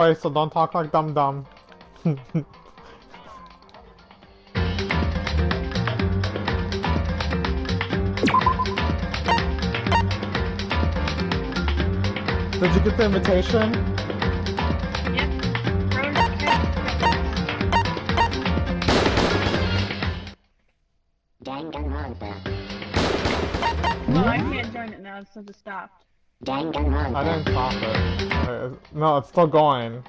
Alright, so don't talk like dum-dum. Did you get the invitation? Yep. Dangramopa. Well, I can't join it now since it stopped. Dangramopa. I didn't stop it. No, it's still going.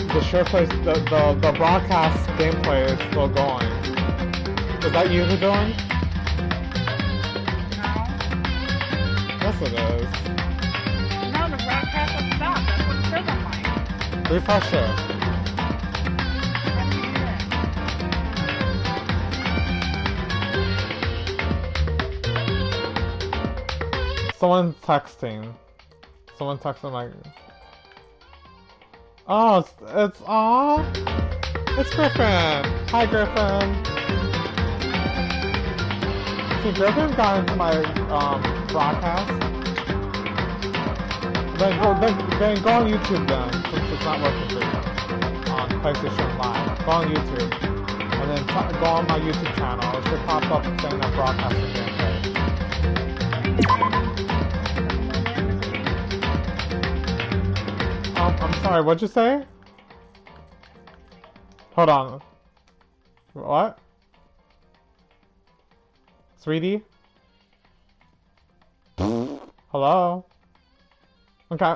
The share place, the broadcast gameplay is still going. Is that you who joined? No. Yes, it is. No, the broadcast has stopped. That's what it says on mine. Refresh it. How do you do that? Someone's texting. Someone texted like... Oh, it's Griffin! Hi, Griffin! See, Griffin got into my, broadcast. Then go on YouTube then, since it's not working for you. On PlayStation Live. Go on YouTube. And then go on my YouTube channel. It should pop up saying that broadcasting gameplay. I'm sorry, what'd you say? Hold on. What? 3D? Hello? Okay.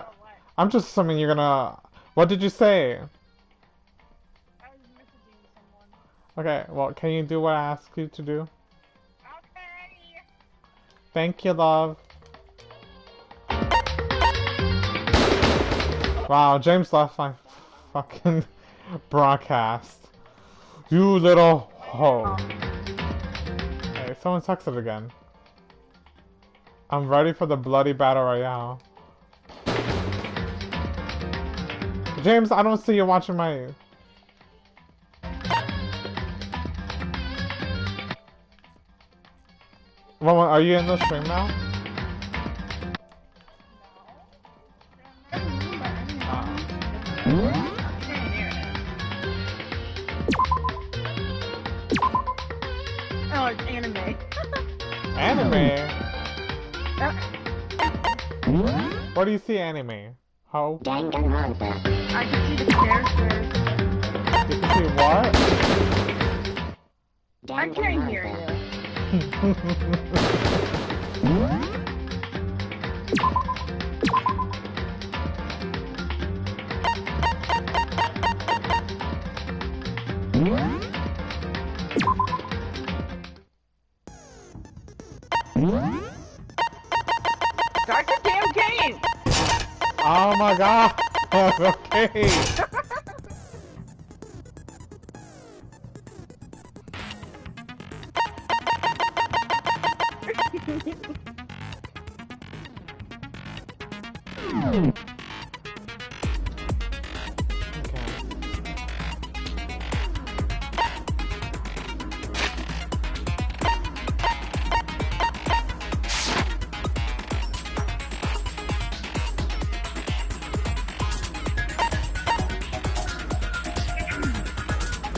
I'm just assuming you're gonna... What did you say? I was messaging someone. Okay, well, can you do what I asked you to do? Okay. Thank you, love. Wow, James left my fucking broadcast. You little hoe. Hey, someone texted again. I'm ready for the bloody battle royale. James, I don't see you watching my... Well, are you in the stream now? Oh, it's anime. Anime? Where do you see anime? How? Dangramopa. I can see the characters. You can see what? I can't hear you. Start the damn game! Oh my god! Okay!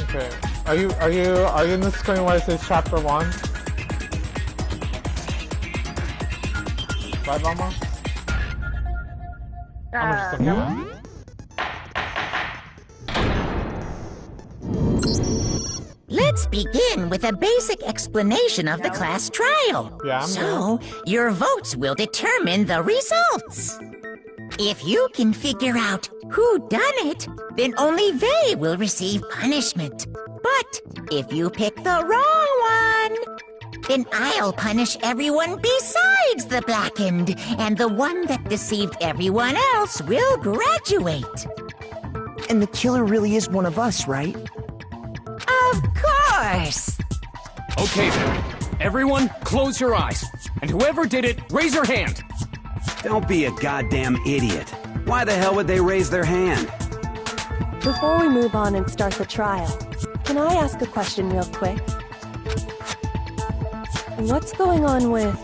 Okay. Are you in the screen where it says chapter 1? Right, Mama? I'm just looking at it. Let's begin with a basic explanation of the class trial. Yeah, I'm so, your votes will determine the results. If you can figure out who done it, then only they will receive punishment. But if you pick the wrong one, then I'll punish everyone besides the blackened, and the one that deceived everyone else will graduate. And the killer really is one of us, right? Of course! Okay then. Everyone, close your eyes. And whoever did it, raise your hand. Don't be a goddamn idiot. Why the hell would they raise their hand? Before we move on and start the trial, can I ask a question real quick? What's going on with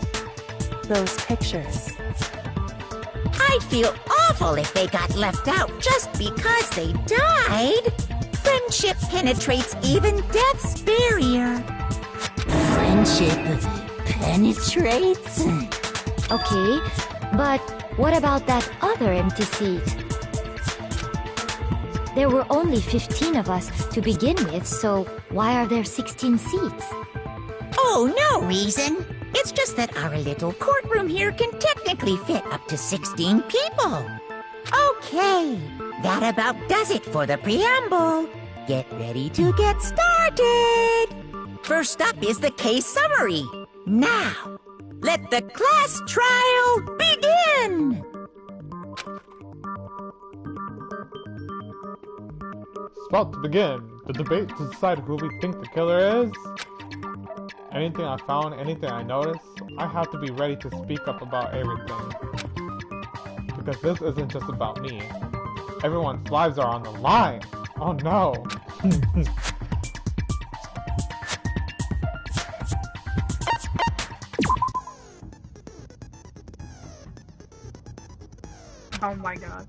those pictures? I'd feel awful if they got left out just because they died. Friendship penetrates even death's barrier. Friendship penetrates? Okay, but what about that other empty seat? There were only 15 of us to begin with, so why are there 16 seats? Oh, no reason. It's just that our little courtroom here can technically fit up to 16 people. Okay, that about does it for the preamble. Get ready to get started. First up is the case summary. Now, let the class trial begin. It's about to begin. The debate to decide who we think the killer is. Anything I found, anything I noticed, I have to be ready to speak up about everything. Because this isn't just about me. Everyone's lives are on the line. Oh no. Oh my god.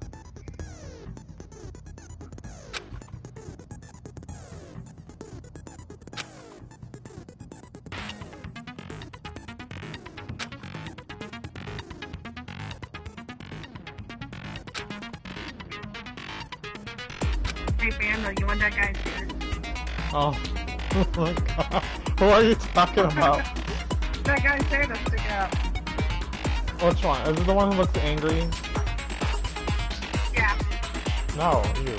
Hey Panda, you want that guy's hair? Oh. Oh my god. Who are you talking about? That guy's hair that's sticking out. Which one? Is it the one who looks angry? Yeah. No, you.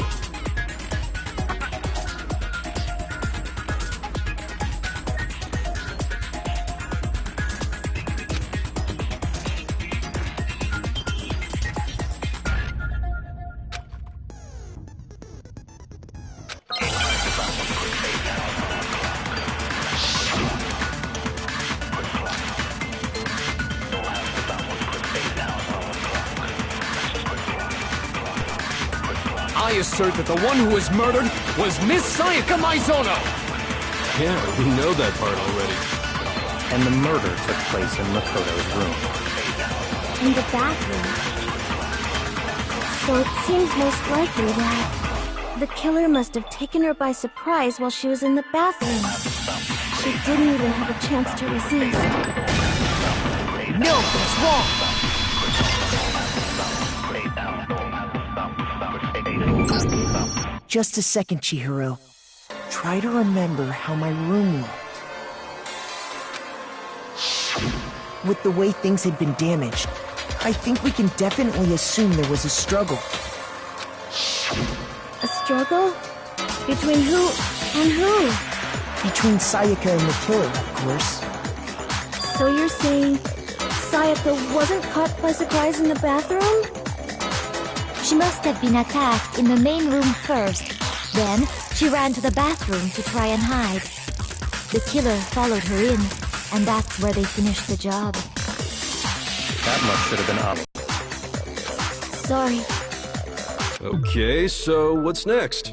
I assert that the one who was murdered was Miss Sayaka Maizono! Yeah, we know that part already. And the murder took place in Makoto's room. In the bathroom. So it seems most likely that the killer must have taken her by surprise while she was in the bathroom. She didn't even have a chance to resist. No, that's wrong! Just a second, Chihiro. Try to remember how my room looked. With the way things had been damaged, I think we can definitely assume there was a struggle. A struggle? Between who and who? Between Sayaka and the killer, of course. So you're saying Sayaka wasn't caught by surprise in the bathroom? She must have been attacked in the main room first. Then, she ran to the bathroom to try and hide. The killer followed her in, and that's where they finished the job. That much should have been obvious. Sorry. Okay, so what's next?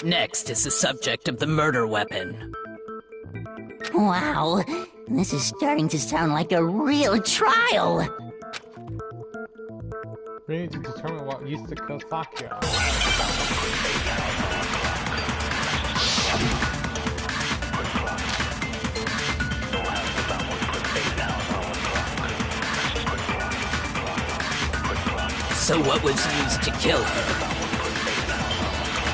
Next is the subject of the murder weapon. Wow, this is starting to sound like a real trial. We need to determine what used to kill Sakura. So what was used to kill her?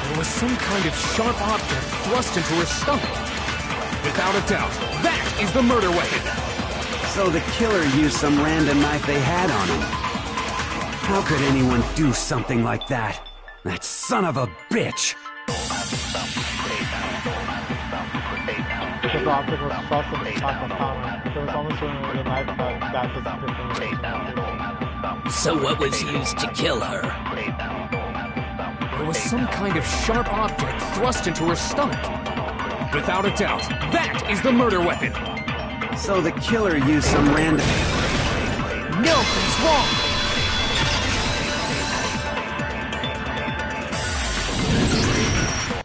There was some kind of sharp object thrust into her stomach. Without a doubt, that is the murder weapon! So the killer used some random knife they had on him. How could anyone do something like that? That son of a bitch! Because the object was thrust into Sakura's stomach, there was almost certainly a knife that disappeared from her. So what was used to kill her? There was some kind of sharp object thrust into her stomach. Without a doubt, that is the murder weapon! So the killer used some random... No, it's wrong!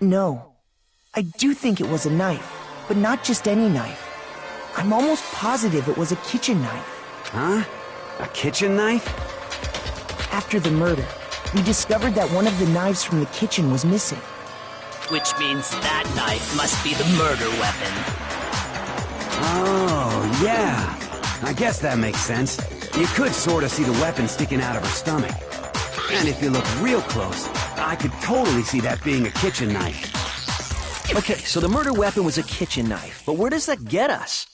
No. I do think it was a knife, but not just any knife. I'm almost positive it was a kitchen knife. Huh? A kitchen knife? After the murder, we discovered that one of the knives from the kitchen was missing. Which means that knife must be the murder weapon. Oh, yeah. I guess that makes sense. You could sort of see the weapon sticking out of her stomach. And if you look real close, I could totally see that being a kitchen knife. Okay, so the murder weapon was a kitchen knife, but where does that get us?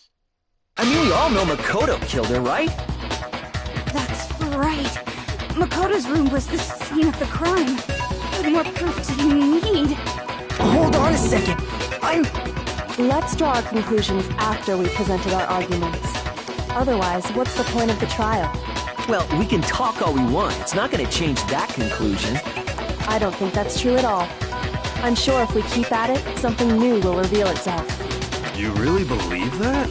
I mean, we all know Makoto killed her, right? That's right. Makoto's room was the scene of the crime. What more proof did you need? Hold on a second. Let's draw our conclusions after we presented our arguments. Otherwise, what's the point of the trial? Well, we can talk all we want. It's not going to change that conclusion. I don't think that's true at all. I'm sure if we keep at it, something new will reveal itself. You really believe that?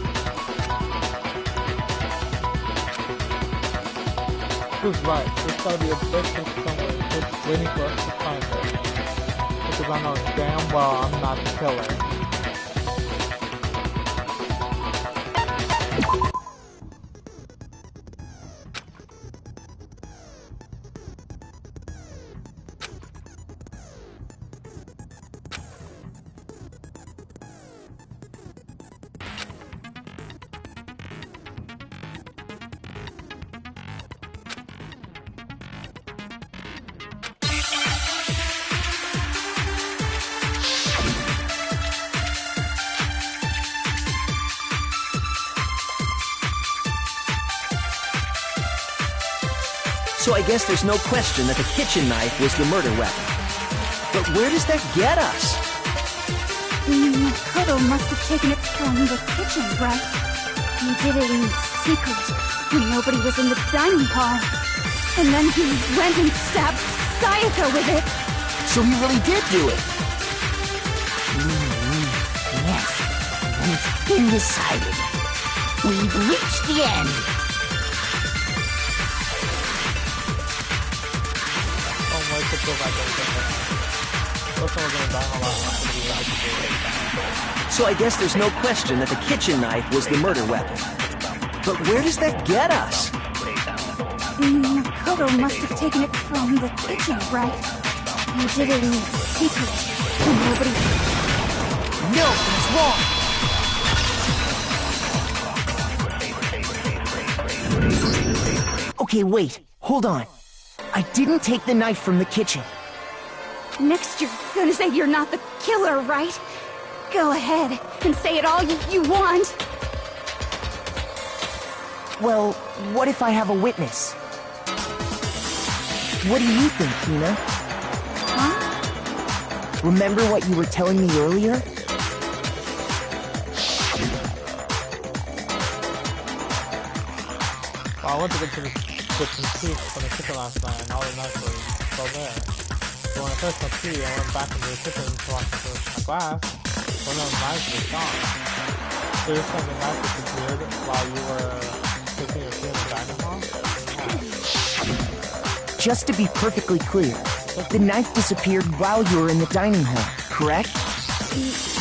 Who's right? There's gotta be a victim somewhere just waiting for us to find her. Because I know damn well I'm not the killer. So I guess there's no question that the kitchen knife was the murder weapon. But where does that get us? Makoto must have taken it from the kitchen, right? He did it in secret, when nobody was in the dining hall. And then he went and stabbed Sayaka with it. So he really did do it? Yes, and it's been decided. We've reached the end. So I guess there's no question that the kitchen knife was the murder weapon. But where does that get us? Makoto must have taken it from the kitchen, right? He did it in secret, and nobody... No, that's wrong! Okay, wait. Hold on. I didn't take the knife from the kitchen. Next you're gonna say you're not the killer, right? Go ahead and say it all you want. Well, what if I have a witness? What do you think, Hina? Huh? Remember what you were telling me earlier? Well, I went to get some tea from the kitchen last night, and all the knives were still there. So when I finished my tea, I went back into the kitchen to wash my glass. One of the knives was gone. So you're saying the knife disappeared while you were taking your tea in the dining hall? Just to be perfectly clear, the knife disappeared while you were in the dining hall, correct?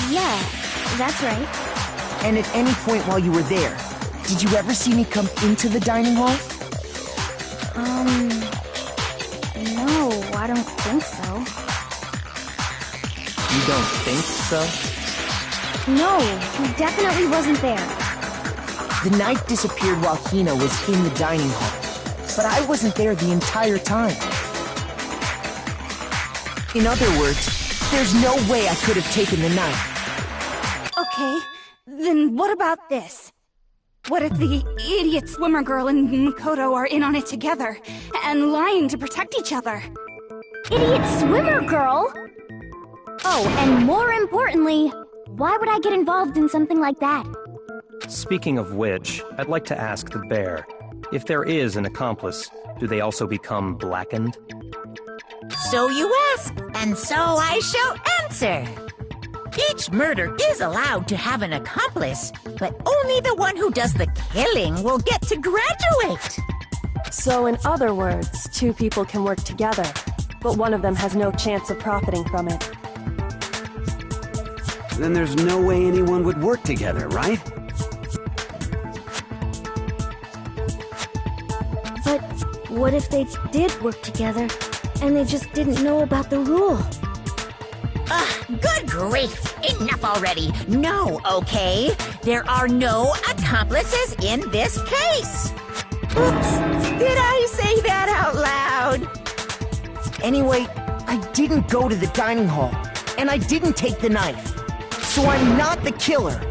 Yeah, that's right. And at any point while you were there, did you ever see me come into the dining hall? No, I don't think so. You don't think so? No, he definitely wasn't there. The knife disappeared while Hina was in the dining hall, but I wasn't there the entire time. In other words, there's no way I could have taken the knife. Okay, then what about this? What if the idiot swimmer girl and Makoto are in on it together, and lying to protect each other? Idiot swimmer girl? Oh, and more importantly, why would I get involved in something like that? Speaking of which, I'd like to ask the bear, if there is an accomplice, do they also become blackened? So you ask, and so I shall answer. Each murder is allowed to have an accomplice, but only the one who does the killing will get to graduate. So in other words, two people can work together, but one of them has no chance of profiting from it. Then there's no way anyone would work together, right? What if they did work together, and they just didn't know about the rule? Good grief! Enough already! No, okay? There are no accomplices in this case! Oops! Did I say that out loud? Anyway, I didn't go to the dining hall, and I didn't take the knife. So I'm not the killer.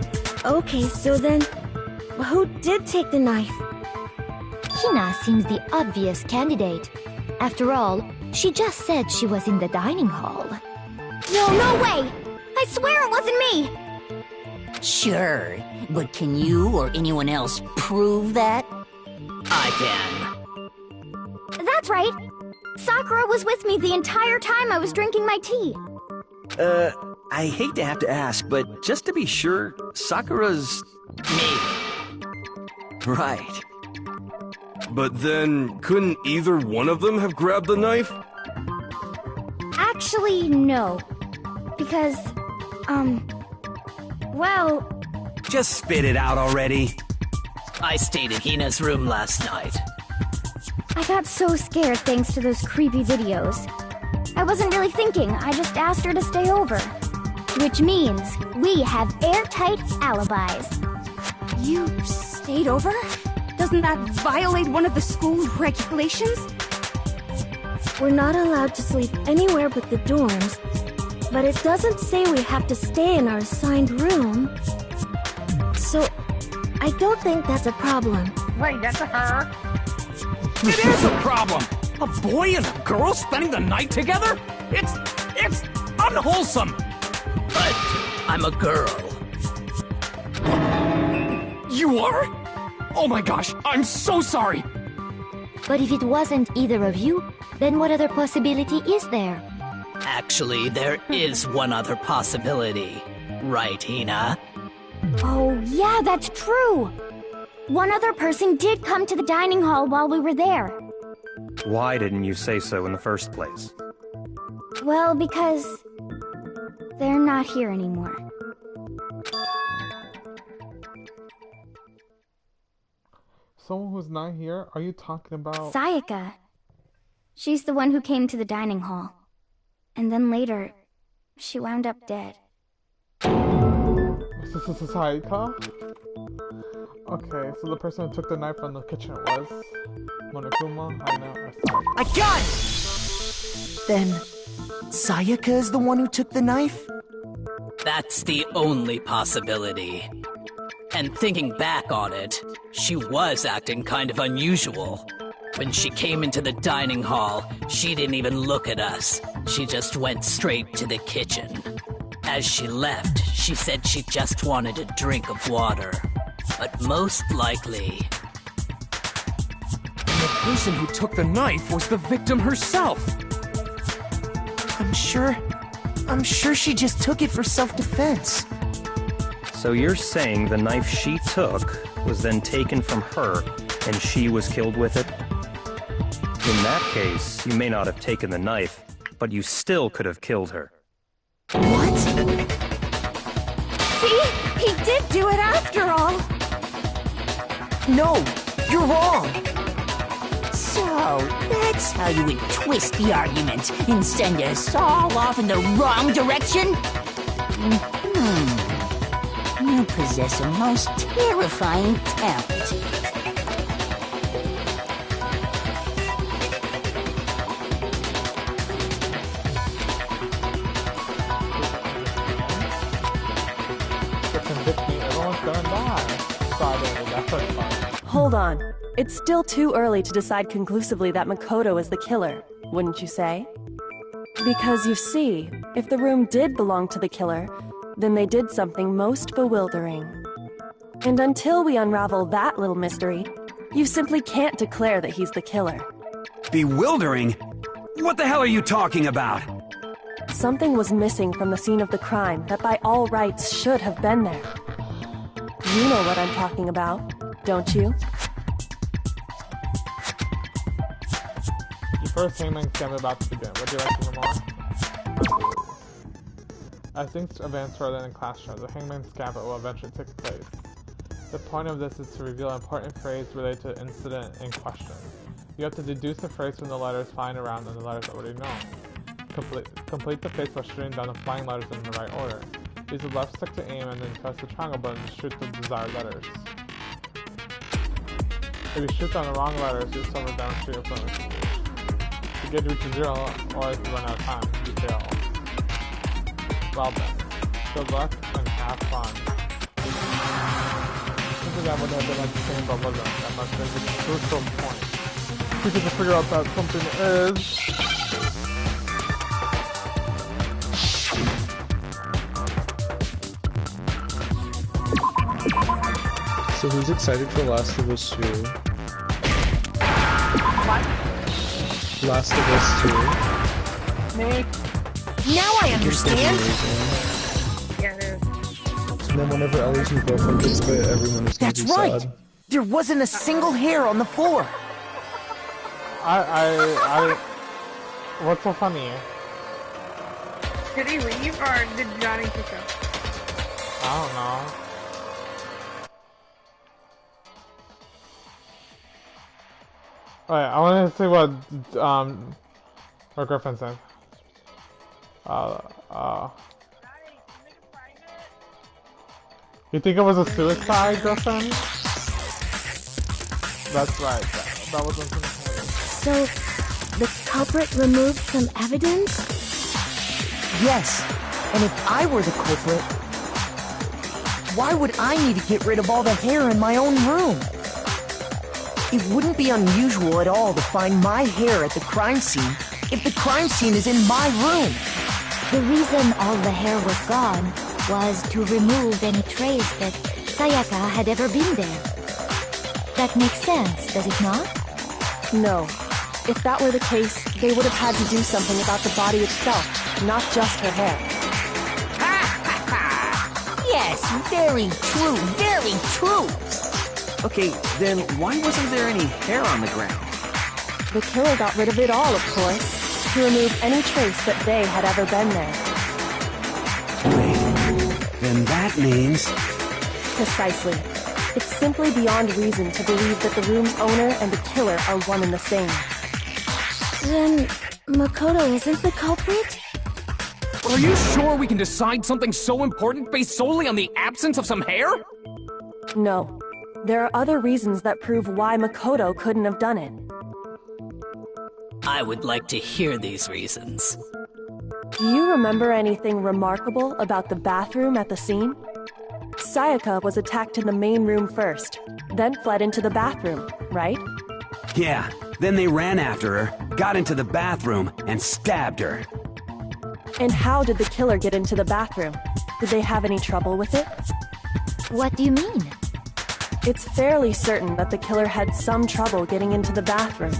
Okay, so then, who did take the knife? Hina seems the obvious candidate. After all, she just said she was in the dining hall. No way! I swear it wasn't me! Sure, but can you or anyone else prove that? I can. That's right! Sakura was with me the entire time I was drinking my tea. I hate to have to ask, but just to be sure, Sakura's... Me. Right. But then, couldn't either one of them have grabbed the knife? Actually, no. Because, well... Just spit it out already. I stayed in Hina's room last night. I got so scared thanks to those creepy videos. I wasn't really thinking, I just asked her to stay over. Which means we have airtight alibis. You stayed over? Doesn't that violate one of the school's regulations? We're not allowed to sleep anywhere but the dorms, but it doesn't say we have to stay in our assigned room. So, I don't think that's a problem. Wait, that's her? It is a problem! A boy and a girl spending the night together? It's unwholesome! But I'm a girl. You are? Oh my gosh, I'm so sorry! But if it wasn't either of you, then what other possibility is there? Actually, there is one other possibility. Right, Hina? Oh, yeah, that's true! One other person did come to the dining hall while we were there. Why didn't you say so in the first place? Well, because... they're not here anymore. Someone who's not here? Are you talking about... Sayaka. She's the one who came to the dining hall. And then later, she wound up dead. Sayaka? Okay, so the person who took the knife from the kitchen was... Monokuma, Hina, or Sayaka? I got it! Then, Sayaka is the one who took the knife? That's the only possibility. And thinking back on it, she was acting kind of unusual. When she came into the dining hall, she didn't even look at us. She just went straight to the kitchen. As she left, she said she just wanted a drink of water. But most likely... And the person who took the knife was the victim herself! I'm sure she just took it for self-defense. So you're saying the knife she took was then taken from her, and she was killed with it? In that case, you may not have taken the knife, but you still could have killed her. What? See? He did do it after all! No, you're wrong! So, that's how you would twist the argument and send us all off in the wrong direction? You possess a most terrifying talent. Hold on. It's still too early to decide conclusively that Makoto is the killer, wouldn't you say? Because you see, if the room did belong to the killer, then they did something most bewildering. And until we unravel that little mystery, you simply can't declare that he's the killer. Bewildering? What the hell are you talking about? Something was missing from the scene of the crime that by all rights should have been there. You know what I'm talking about, don't you? The first hangman scam is about to begin. Would you like to hear more? As things advance further in classroom, the hangman scam will eventually take place. The point of this is to reveal an important phrase related to the incident in question. You have to deduce the phrase from the letters flying around and the letters already known. Complete the phrase by shooting down the flying letters in the right order. Use the left stick to aim and then press the triangle button to shoot the desired letters. If you shoot down the wrong letters, you suffer damage to your opponent. You get to reach 0 or if you run out of time, you fail. Well then, good luck and have fun. This again would have been like the same but wasn't. That must have been the crucial point. We can just figure out that something is... So who's excited for Last of Us 2? What? Last of Us 2. Me? Now I understand! Yeah, it is. And then whenever Ellie's new girlfriend gets bit, everyone is gonna That's be right! sad. There wasn't a single hair on the floor! What's so funny? Did he leave or did Johnny pick up? I don't know. Alright, I want to see what her girlfriend said. You think it was a suicide, girlfriend? That's right. That wasn't. So, the culprit removed some evidence? Yes, and if I were the culprit, why would I need to get rid of all the hair in my own room? It wouldn't be unusual at all to find my hair at the crime scene if the crime scene is in my room. The reason all the hair was gone was to remove any trace that Sayaka had ever been there. That makes sense, does it not? No. If that were the case, they would have had to do something about the body itself, not just her hair. Yes, very true, very true. Okay, then why wasn't there any hair on the ground? The killer got rid of it all, of course, to remove any trace that they had ever been there. Wait, then that means... Precisely. It's simply beyond reason to believe that the room's owner and the killer are one and the same. Then, Makoto isn't the culprit? Are you sure we can decide something so important based solely on the absence of some hair? No. There are other reasons that prove why Makoto couldn't have done it. I would like to hear these reasons. Do you remember anything remarkable about the bathroom at the scene? Sayaka was attacked in the main room first, then fled into the bathroom, right? Yeah, then they ran after her, got into the bathroom, and stabbed her. And how did the killer get into the bathroom? Did they have any trouble with it? What do you mean? It's fairly certain that the killer had some trouble getting into the bathroom.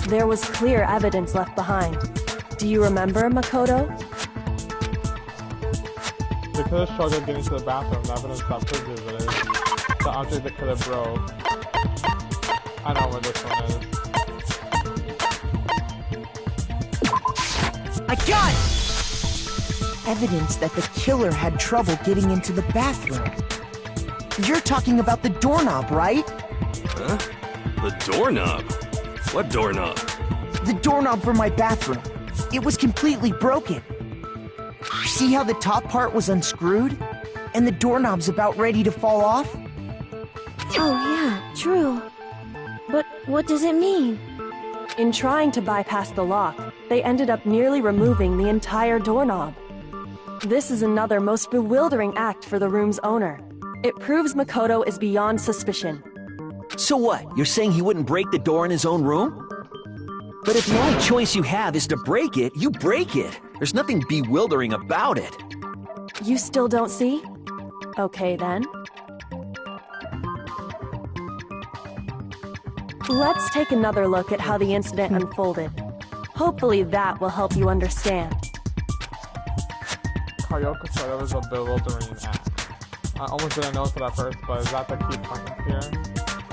There was clear evidence left behind. Do you remember, Makoto? The killer struggled getting to the bathroom. The evidence that proves it is the object the killer broke. I know where this one is. I got it! Evidence that the killer had trouble getting into the bathroom. You're talking about the doorknob, right? Huh? The doorknob? What doorknob? The doorknob for my bathroom. It was completely broken. See how the top part was unscrewed? And the doorknob's about ready to fall off? Oh yeah, true. But what does it mean? In trying to bypass the lock, they ended up nearly removing the entire doorknob. This is another most bewildering act for the room's owner. It proves Makoto is beyond suspicion. So what? You're saying he wouldn't break the door in his own room? But if the only choice you have is to break it, you break it. There's nothing bewildering about it. You still don't see? Okay then. Let's take another look at how the incident unfolded. Hopefully that will help you understand. Kayoko said it was a bewildering act. I almost didn't notice it at first, but is that the key point here?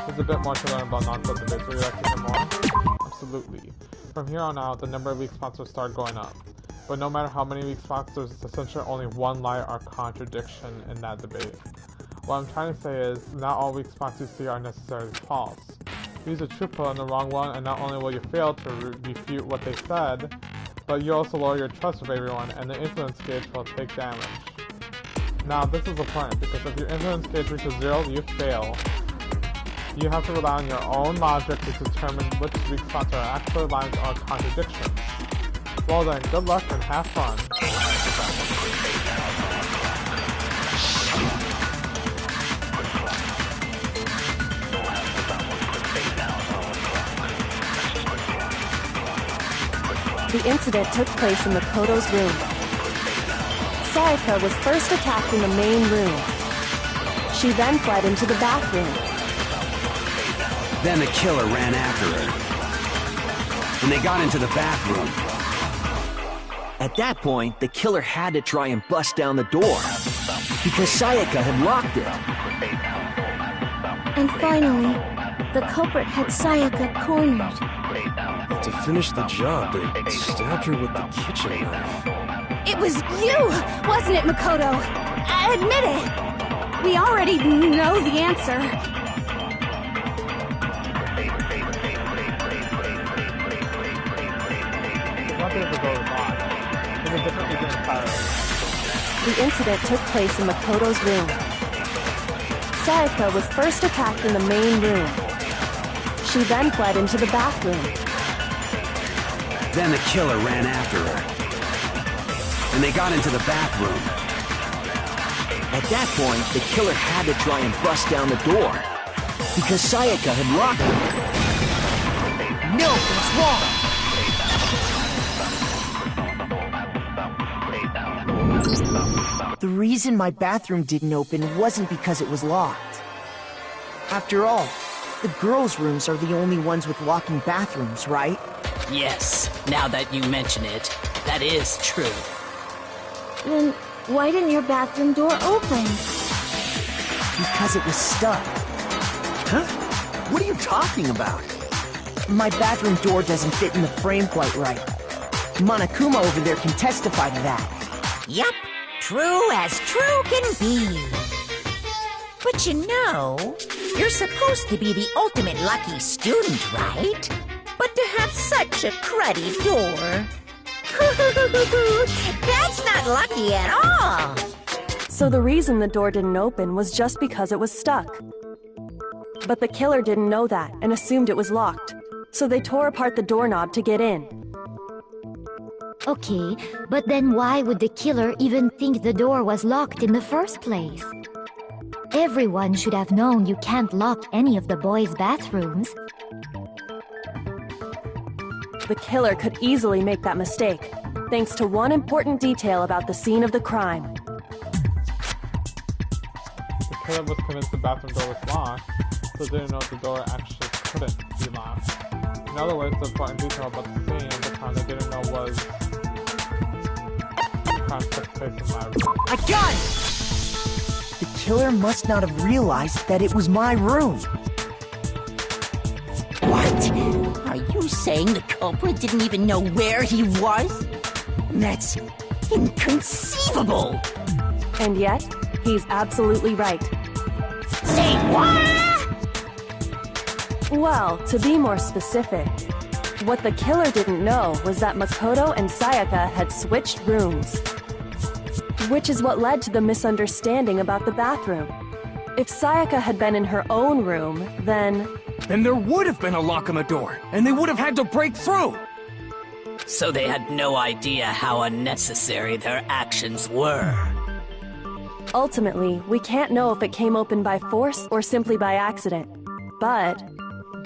There's a bit more to learn about non-code debates. Would you like to hear more? Absolutely. From here on out, the number of weak spots will start going up. But no matter how many weak spots, there's essentially only one lie or contradiction in that debate. What I'm trying to say is, not all weak spots you see are necessarily false. Use a truthful on the wrong one, and not only will you fail to refute what they said, but you also lower your trust with everyone, and the influence gauge will take damage. Now, this is the point, because if your influence gauge reaches 0, you fail. You have to rely on your own logic to determine which weak spots are actual lines or contradictions. Well then, good luck and have fun. The incident took place in Makoto's room. Sayaka was first attacked in the main room. She then fled into the bathroom. Then the killer ran after her. And they got into the bathroom. At that point, the killer had to try and bust down the door, because Sayaka had locked it. And finally, the culprit had Sayaka cornered. To finish the job, they stabbed her with the kitchen knife. It was you, wasn't it, Makoto? Admit it. We already know the answer. The incident took place in Makoto's room. Sayaka was first attacked in the main room. She then fled into the bathroom. Then the killer ran after her. And they got into the bathroom. At that point, the killer had to try and bust down the door, because Sayaka had locked it. No, what's wrong? The reason my bathroom didn't open wasn't because it was locked. After all, the girls' rooms are the only ones with locking bathrooms, right? Yes, now that you mention it, that is true. Then why didn't your bathroom door open? Because it was stuck. Huh? What are you talking about? My bathroom door doesn't fit in the frame quite right. Monokuma over there can testify to that. Yup, true as true can be. But you know, you're supposed to be the ultimate lucky student, right? But to have such a cruddy door... That's not lucky at all! So the reason the door didn't open was just because it was stuck. But the killer didn't know that and assumed it was locked. So they tore apart the doorknob to get in. Okay, but then why would the killer even think the door was locked in the first place? Everyone should have known you can't lock any of the boys' bathrooms. The killer could easily make that mistake, thanks to one important detail about the scene of the crime. The killer was convinced the bathroom door was locked, so didn't know the door actually couldn't be locked. In other words, the important detail about the scene of the crime they didn't know was the crime took place in my room. I got it! The killer must not have realized that it was my room. What? Are you saying the culprit didn't even know where he was? That's inconceivable! And yet, he's absolutely right. Say what? Well, to be more specific, what the killer didn't know was that Makoto and Sayaka had switched rooms. Which is what led to the misunderstanding about the bathroom. If Sayaka had been in her own room, then there would have been a lock on the door, and they would have had to break through! So they had no idea how unnecessary their actions were. Ultimately, we can't know if it came open by force or simply by accident. But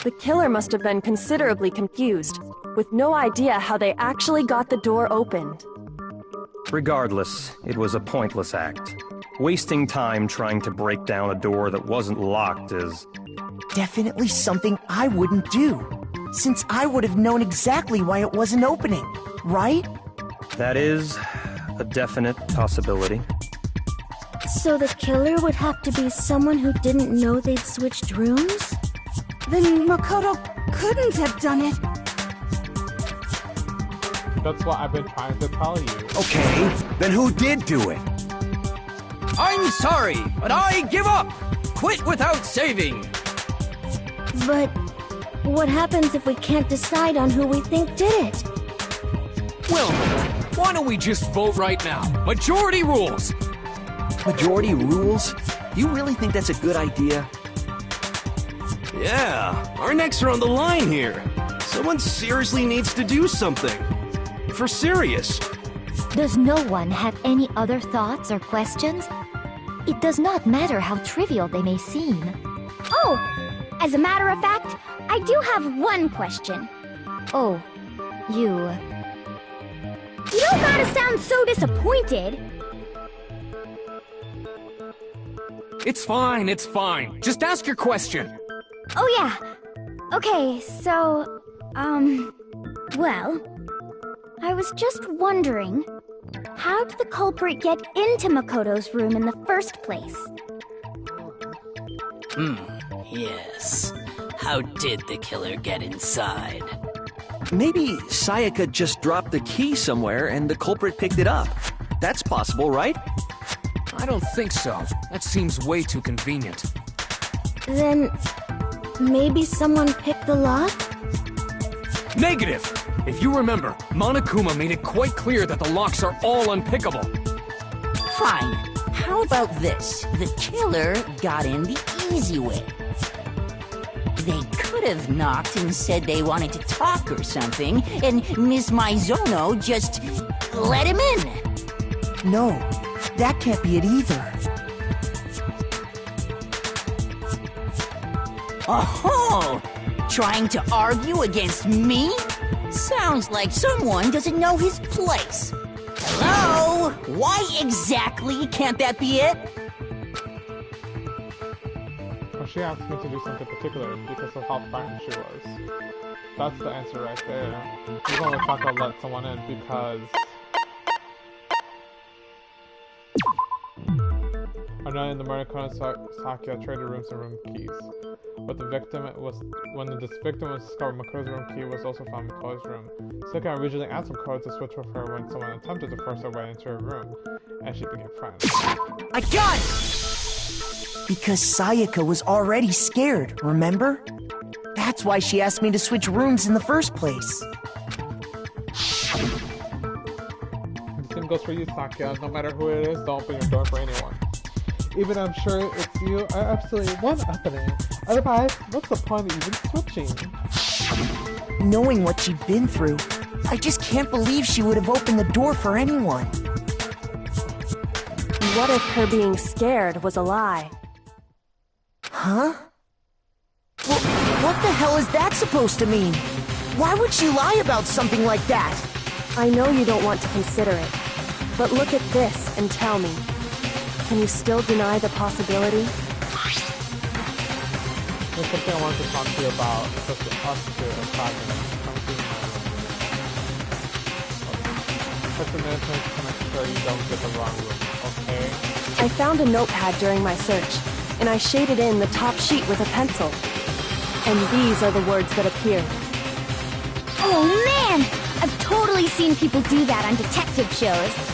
the killer must have been considerably confused, with no idea how they actually got the door opened. Regardless, it was a pointless act. Wasting time trying to break down a door that wasn't locked is... definitely something I wouldn't do, since I would have known exactly why it wasn't opening, right? That is a definite possibility. So the killer would have to be someone who didn't know they'd switched rooms? Then Makoto couldn't have done it. That's what I've been trying to tell you. Okay, then who did do it? I'm sorry, but I give up! Quit without saving! But what happens if we can't decide on who we think did it? Well, why don't we just vote right now? Majority rules! Majority rules? You really think that's a good idea? Yeah, our necks are on the line here. Someone seriously needs to do something. For serious. Does no one have any other thoughts or questions? It does not matter how trivial they may seem. Oh! As a matter of fact, I do have one question. Oh, you... You don't gotta sound so disappointed. It's fine, it's fine. Just ask your question. Oh yeah. Okay, so... Well... I was just wondering... How did the culprit get into Makoto's room in the first place? Yes. How did the killer get inside? Maybe Sayaka just dropped the key somewhere and the culprit picked it up. That's possible, right? I don't think so. That seems way too convenient. Then... maybe someone picked the lock? Negative! If you remember, Monokuma made it quite clear that the locks are all unpickable. Fine. How about this? The killer got in the easy way. They could have knocked and said they wanted to talk or something, and Miss Maizono just let him in. No, that can't be it either. Oh, trying to argue against me? Sounds like someone doesn't know his place. Hello? Why exactly can't that be it? Well, she asked me to do something particular because of how frank she was. That's the answer right there. She's only not gonna let someone in because... I'm not in the Monokuma Sakia traded rooms and room keys. But the victim was... When this victim was discovered, Makoto's room key was also found in Makoto's room. Sayaka originally asked Makoto to switch with her when someone attempted to force their way into her room, and she became friends. I got it! Because Sayaka was already scared, remember? That's why she asked me to switch rooms in the first place. The same goes for you, Sakia. No matter who it is, don't open your door for anyone. Even I'm sure it's you, I absolutely want opening. Otherwise, what's the point of even switching? Knowing what she'd been through, I just can't believe she would have opened the door for anyone. What if her being scared was a lie? Huh? Well, what the hell is that supposed to mean? Why would she lie about something like that? I know you don't want to consider it, but look at this and tell me. Can you still deny the possibility? There's something I wanted to talk to you about, just us two in 5 minutes. Just a minute to make sure you don't get the wrong room, okay? I found a notepad during my search, and I shaded in the top sheet with a pencil. And these are the words that appeared. Oh man! I've totally seen people do that on detective shows.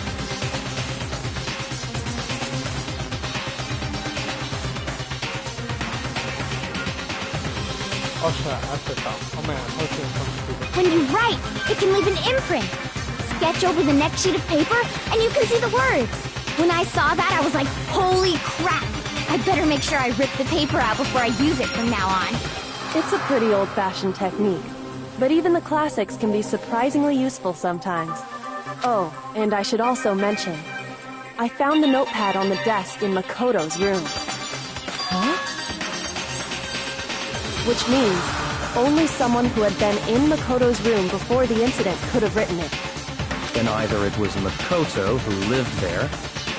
Oh shit, I should come. Oh man, I was doing something stupid. When you write, it can leave an imprint. Sketch over the next sheet of paper, and you can see the words. When I saw that, I was like, holy crap! I better make sure I rip the paper out before I use it from now on. It's a pretty old-fashioned technique, but even the classics can be surprisingly useful sometimes. Oh, and I should also mention, I found the notepad on the desk in Makoto's room. Huh? Which means only someone who had been in Makoto's room before the incident could have written it. Then either it was Makoto who lived there,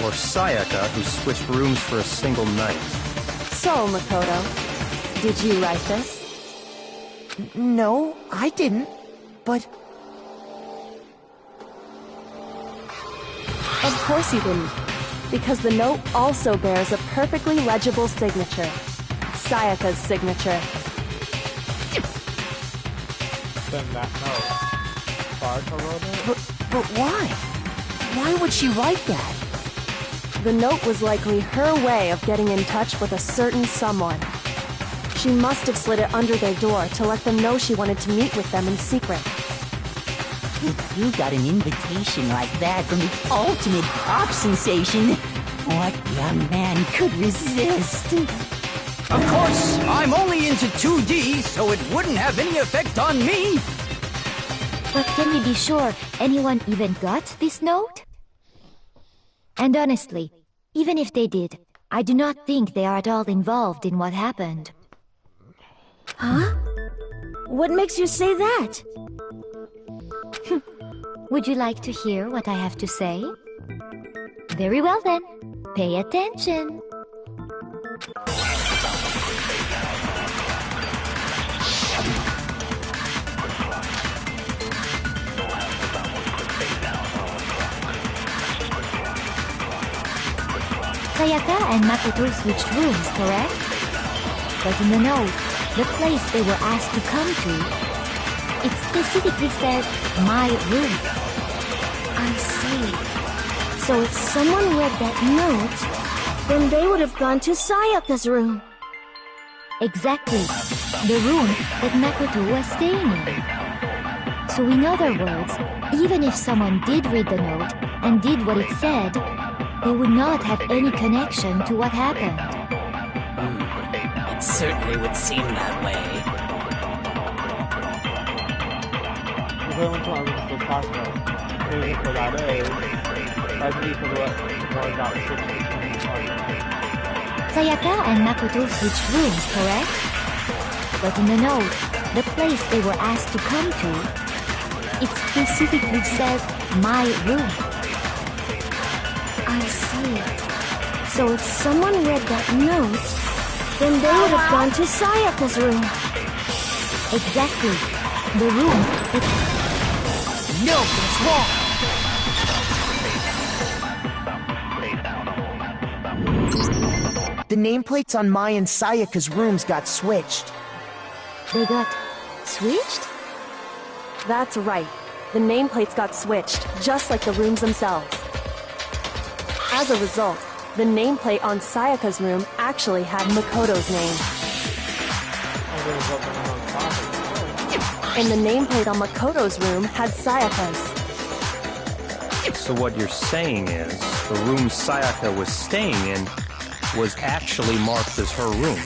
or Sayaka who switched rooms for a single night. So, Makoto, did you write this? No, I didn't. But... Of course you didn't, because the note also bears a perfectly legible signature. Sayaka's signature. Then that note. Sayaka wrote it? But why? Why would she write that? The note was likely her way of getting in touch with a certain someone. She must have slid it under their door to let them know she wanted to meet with them in secret. If you got an invitation like that from the ultimate pop sensation, what young man could resist? Of course, I'm only into 2D, so it wouldn't have any effect on me. But can we be sure anyone even got this note? And honestly, even if they did, I do not think they are at all involved in what happened. Huh? What makes you say that? Would you like to hear what I have to say? Very well then, pay attention. Sayaka and Makoto switched rooms, correct? But in the note, the place they were asked to come to, it specifically says, my room. I see. So if someone read that note, then they would have gone to Sayaka's room. Exactly. The room that Makoto was staying in. So in other words, even if someone did read the note and did what it said, they would not have any connection to what happened. It certainly would seem that way. Sayaka and Makoto switched rooms, correct? But in the note, the place they were asked to come to, it specifically says, my room. I see. So if someone read that note, then they would have gone to Sayaka's room. Exactly. The room that... No, that's wrong! The nameplates on Mai and Sayaka's rooms got switched. They got switched? That's right. The nameplates got switched, just like the rooms themselves. As a result, the nameplate on Sayaka's room actually had Makoto's name. And the nameplate on Makoto's room had Sayaka's. So what you're saying is, the room Sayaka was staying in was actually marked as her room.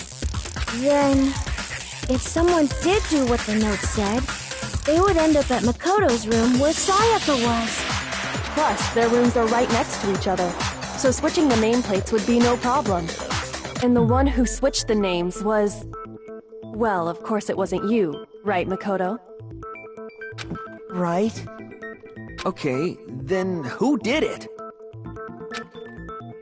Then, if someone did do what the note said, they would end up at Makoto's room where Sayaka was. Plus, their rooms are right next to each other, so switching the nameplates would be no problem. And the one who switched the names was... Well, of course it wasn't you, right, Makoto? Right? Okay, then who did it?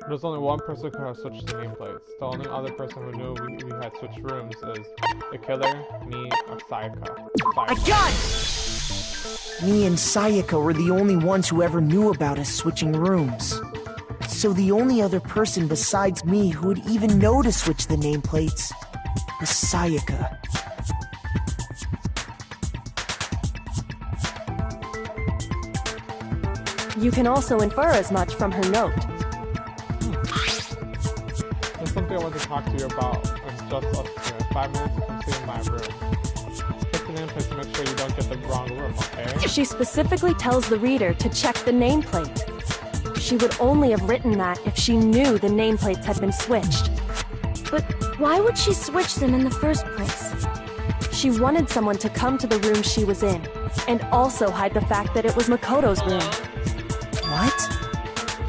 There's only one person who could have switched the nameplates. The only other person who knew we had switched rooms is the killer, me, or Sayaka. I got it! Me and Sayaka were the only ones who ever knew about us switching rooms. So the only other person besides me who would even know to switch the nameplates was Sayaka. You can also infer as much from her note. There's something I want to talk to you about. It's just us here. 5 minutes to complete my room. Check the nameplate to make sure you don't get the wrong room, okay? She specifically tells the reader to check the nameplate. She would only have written that if she knew the nameplates had been switched. But why would she switch them in the first place? She wanted someone to come to the room she was in, and also hide the fact that it was Makoto's room. What?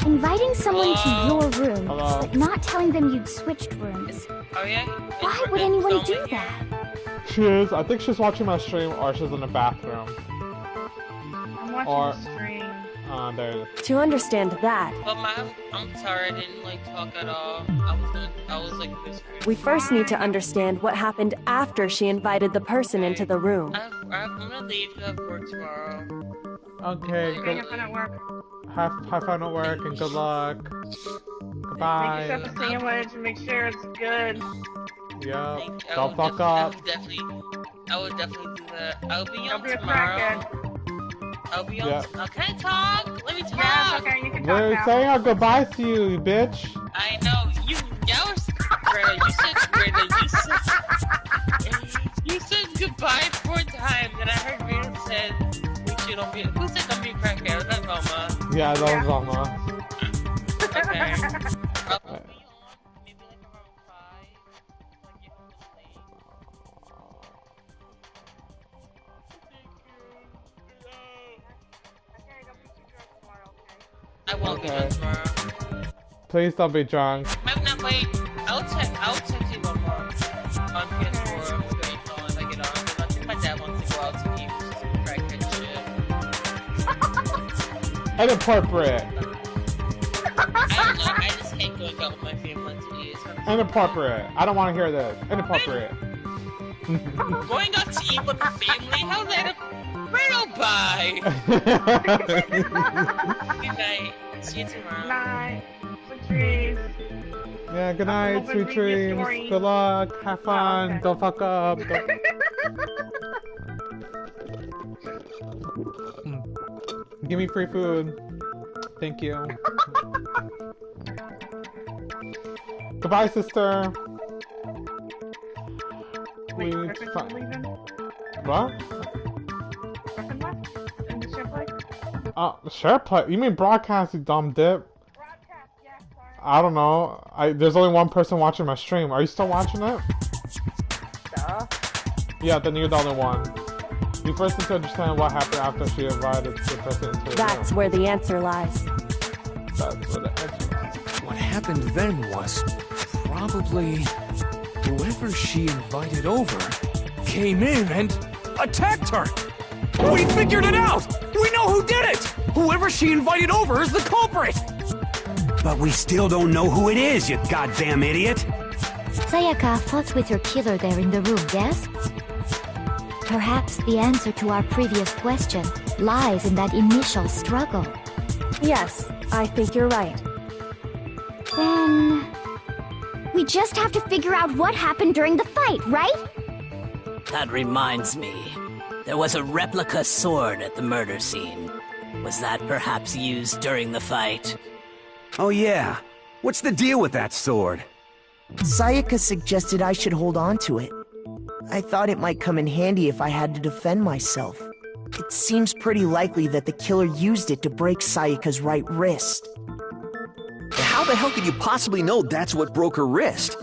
Inviting someone to your room, but not telling them you'd switched rooms. Oh yeah? Why would anyone do that? She is. I think she's watching my stream or she's in the bathroom. I'm watching the stream. There. To understand that, But I'm sorry, I didn't talk at all. I was whispering. we first need to understand what happened after she invited the person into the room. I'm gonna leave. I have work tomorrow. Okay, good. Have fun at work. Have fun at work and good luck. Goodbye. Make yourself a sandwich and make sure it's good. Yep. Don't fuck up. I would definitely do that. I'll be on Don't be a tomorrow. crackhead. I'll be on. Yep. Can I talk? Let me talk. Yeah, it's okay. You can talk We're now. saying our goodbyes to you, bitch. I know. Y'all were Greta, you said goodbye 4 times, and I heard Rita said, who said don't be crackhead? Was that Roma? Yeah, that was Roma. Okay. I won't be done tomorrow. Please don't be drunk. No, wait. I'll text you one more on PS4 if I get on. Because I think my dad wants to go out to eat some crackhead shit. Inappropriate. I don't know. I just hate going out with my family to eat. Inappropriate. I don't want to hear this. Inappropriate. Going out to eat with the family? How's that bye. Good night. See you tomorrow. Night. Sweet dreams. Yeah, good night, sweet dreams. Good luck. Have fun. okay. Don't fuck up. Give me free food. Thank you. Goodbye, sister. Wait, Griffin's not leaving? What? Griffin left? In the share play? Share play? You mean broadcast, you dumb dip? Broadcast, yeah, sorry. I don't know. There's only one person watching my stream. Are you still watching it? Duh. Yeah, then you're the only one. You first need to understand what happened after she invited the person into her That's room. where the answer lies. That's where the answer lies. What happened then was probably whoever she invited over came in and attacked her. We figured it out! We know who did it! Whoever she invited over is the culprit! But we still don't know who it is, you goddamn idiot! Sayaka fought with her killer there in the room, yes? Perhaps the answer to our previous question lies in that initial struggle. Yes, I think you're right. Then... we just have to figure out what happened during the fight, right? That reminds me. There was a replica sword at the murder scene. Was that perhaps used during the fight? Oh yeah. What's the deal with that sword? Sayaka suggested I should hold on to it. I thought it might come in handy if I had to defend myself. It seems pretty likely that the killer used it to break Sayaka's right wrist. How the hell could you possibly know that's what broke her wrist?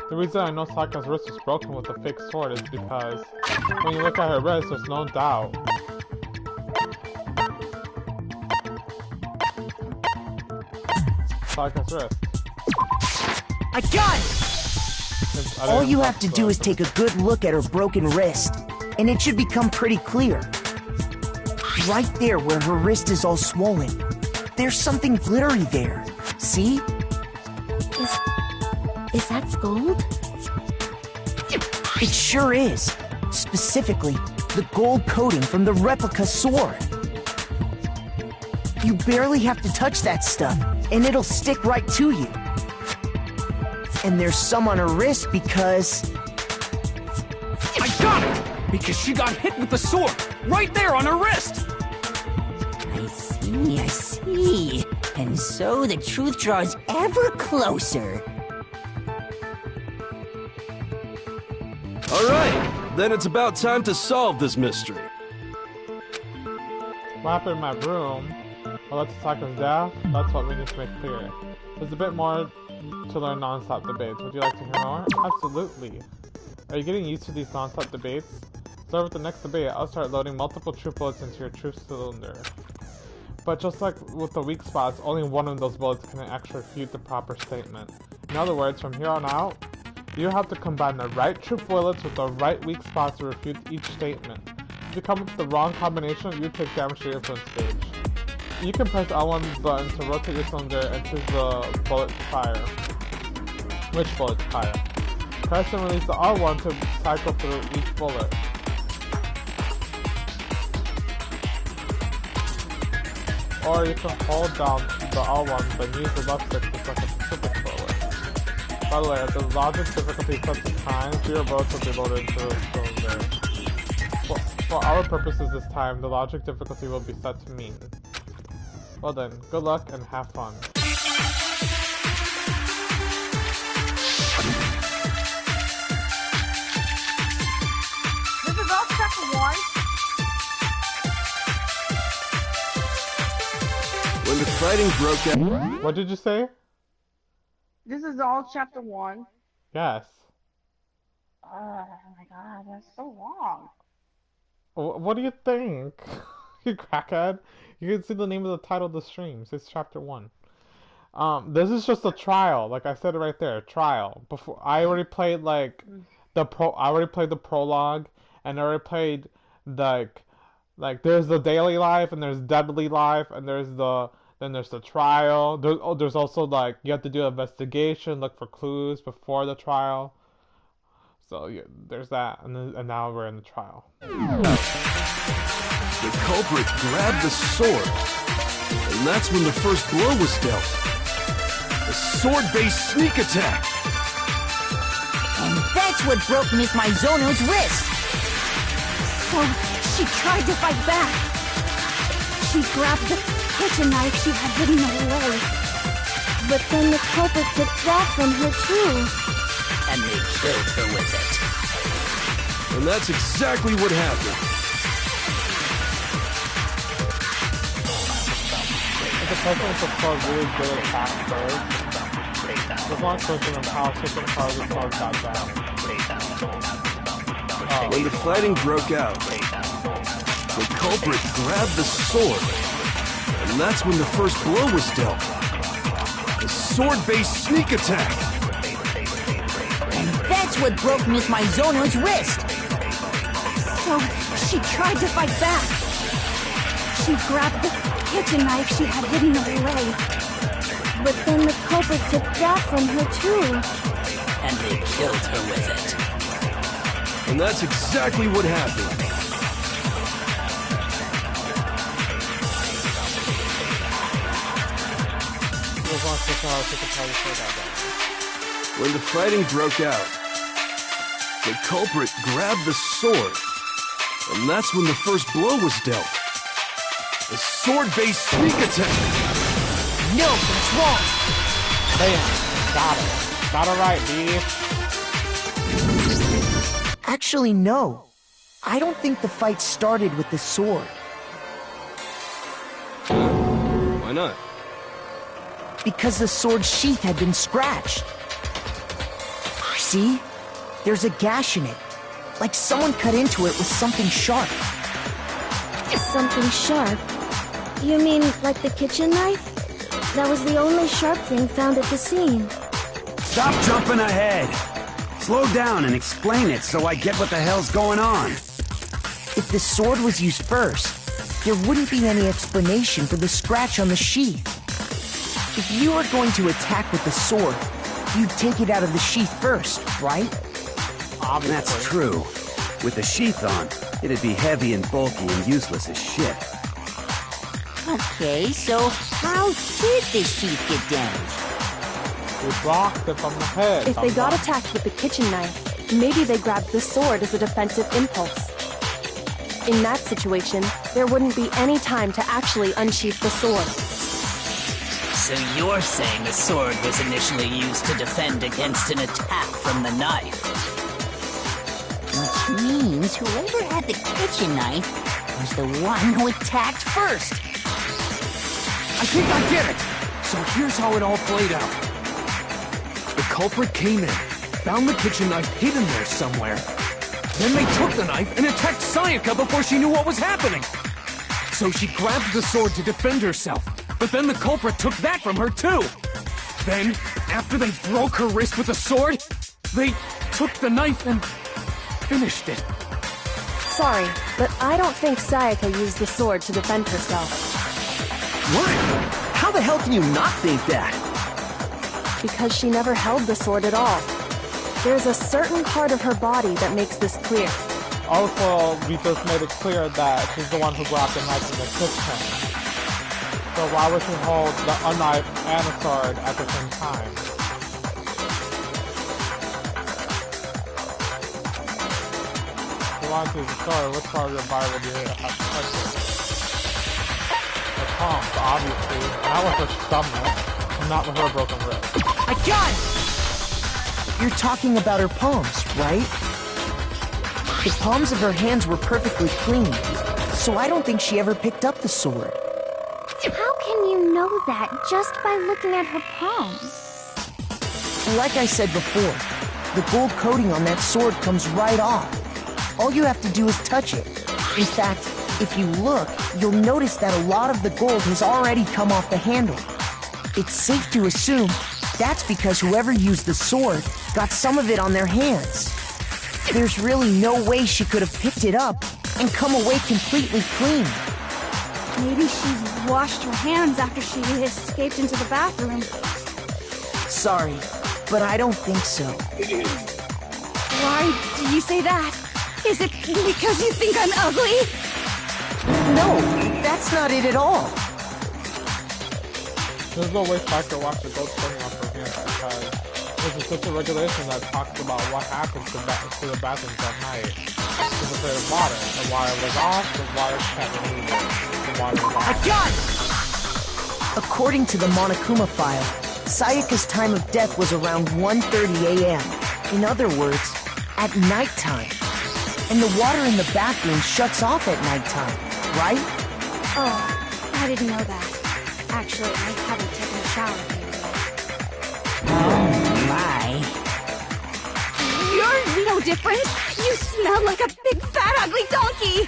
The reason I know Sayaka's wrist was broken with the fake sword is because when you look at her wrist, there's no doubt. Sayaka's wrist. I got it! All you have to do is take a good look at her broken wrist, and it should become pretty clear. Right there where her wrist is all swollen, there's something glittery there. See? Is that gold? It sure is. Specifically, the gold coating from the replica sword. You barely have to touch that stuff, and it'll stick right to you. And there's some on her wrist because... I got it! Because she got hit with the sword! Right there on her wrist! I see. And so the truth draws ever closer. Alright, then it's about time to solve this mystery. What happened in my room? Well, that's Sayaka's death. That's what we need to make clear. There's a bit more to learn non-stop debates. Would you like to hear more? Absolutely. Are you getting used to these non-stop debates? Start with the next debate. I'll start loading multiple truth bullets into your truth cylinder. But just like with the weak spots, only one of those bullets can actually refute the proper statement. In other words, from here on out, you have to combine the right truth bullets with the right weak spots to refute each statement. If you come up with the wrong combination, you take damage to your influence stage. You can press L1 button to rotate your cylinder and choose the bullet to fire. Which bullet to fire? Press and release the R1 to cycle through each bullet. Or you can hold down the R1 then use the left stick to select a specific bullet. By the way, if the logic difficulty sets to time, 0 bullets will be loaded into the cylinder. For our purposes this time, the logic difficulty will be set to mean. Well then, good luck and have fun. When the fighting broke out... What did you say? This is all chapter 1. Yes. Oh my god, that's so long. What do you think? You crackhead. You can see the name of the title of the streams. It's chapter 1. This is just a trial, like I said it right there, trial. Before I already played I already played the prologue, and I already played like there's the daily life, and there's deadly life, and there's the trial. There's also like you have to do an investigation, look for clues before the trial. So yeah, there's that, and now we're in the trial. The culprit grabbed the sword, and that's when the first blow was dealt. A sword-based sneak attack. And that's what broke Miss Maizono's wrist. So, she tried to fight back. She grabbed the kitchen knife she had hidden away. But then the culprit took that from her too. And they killed her with it. And that's exactly what happened. If the person with the sword really good attack first, there's one person in how switching cars with sword got down. When the fighting broke out, the culprit grabbed the sword, and that's when the first blow was dealt. A sword-based sneak attack. And that's what broke Miss Maizono's wrist. So, she tried to fight back. She grabbed the kitchen knife she had hidden away. But then the culprit took that from her too. And they killed her with it. And that's exactly what happened. When the fighting broke out, the culprit grabbed the sword, and that's when the first blow was dealt. A sword-based sneak attack. No, that's wrong. Damn, got it. Got it right, B. Actually, no. I don't think the fight started with the sword. Why not? Because the sword's sheath had been scratched. See? There's a gash in it. Like someone cut into it with something sharp. Something sharp? You mean like the kitchen knife? That was the only sharp thing found at the scene. Stop jumping ahead. Slow down and explain it so I get what the hell's going on. If the sword was used first, there wouldn't be any explanation for the scratch on the sheath. If you were going to attack with the sword, you'd take it out of the sheath first, right? Obviously. That's true. With the sheath on, it'd be heavy and bulky and useless as shit. Okay, so how did the sheath get damaged? We blocked it from the head. If they got attacked with the kitchen knife, maybe they grabbed the sword as a defensive impulse. In that situation, there wouldn't be any time to actually unsheath the sword. So you're saying the sword was initially used to defend against an attack from the knife? Which means whoever had the kitchen knife was the one who attacked first. I think I get it! So here's how it all played out. The culprit came in, found the kitchen knife hidden there somewhere. Then they took the knife and attacked Sayaka before she knew what was happening. So she grabbed the sword to defend herself, but then the culprit took that from her too. Then, after they broke her wrist with the sword, they took the knife and finished it. Sorry, but I don't think Sayaka used the sword to defend herself. What? How the hell can you not think that? Because she never held the sword at all. There's a certain part of her body that makes this clear. Also, we just made it clear that she's the one who grabbed the knife in the kitchen. So why would she hold a knife and a sword at the same time? If you want to use the sword, which part of your body would you have to touch it? The palms, obviously. Not with her stomach. Not with her broken wrist. I got it! You're talking about her palms, right? The palms of her hands were perfectly clean, so I don't think she ever picked up the sword. How can you know know that just by looking at her palms. Like I said before, the gold coating on that sword comes right off. All you have to do is touch it. In fact, if you look, you'll notice that a lot of the gold has already come off the handle. It's safe to assume that's because whoever used the sword got some of it on their hands. There's really no way she could have picked it up and come away completely clean. Maybe she washed her hands after she escaped into the bathroom. Sorry, but I don't think so. Why do you say that? Is it because you think I'm ugly? No, that's not it at all. There's no way Sayaka could wash the gold coating off her hands because this is such a regulation that talks about what happens to the bathrooms at night. Because if there's water, the water was off, the water can't remove it. The water was off. I got it! According to the Monokuma file, Sayaka's time of death was around 1:30 a.m. In other words, at nighttime. And the water in the bathroom shuts off at nighttime, right? Oh, I didn't know that. Actually, I haven't taken a shower yet. Oh my. You're no different. You smell like a big fat ugly donkey.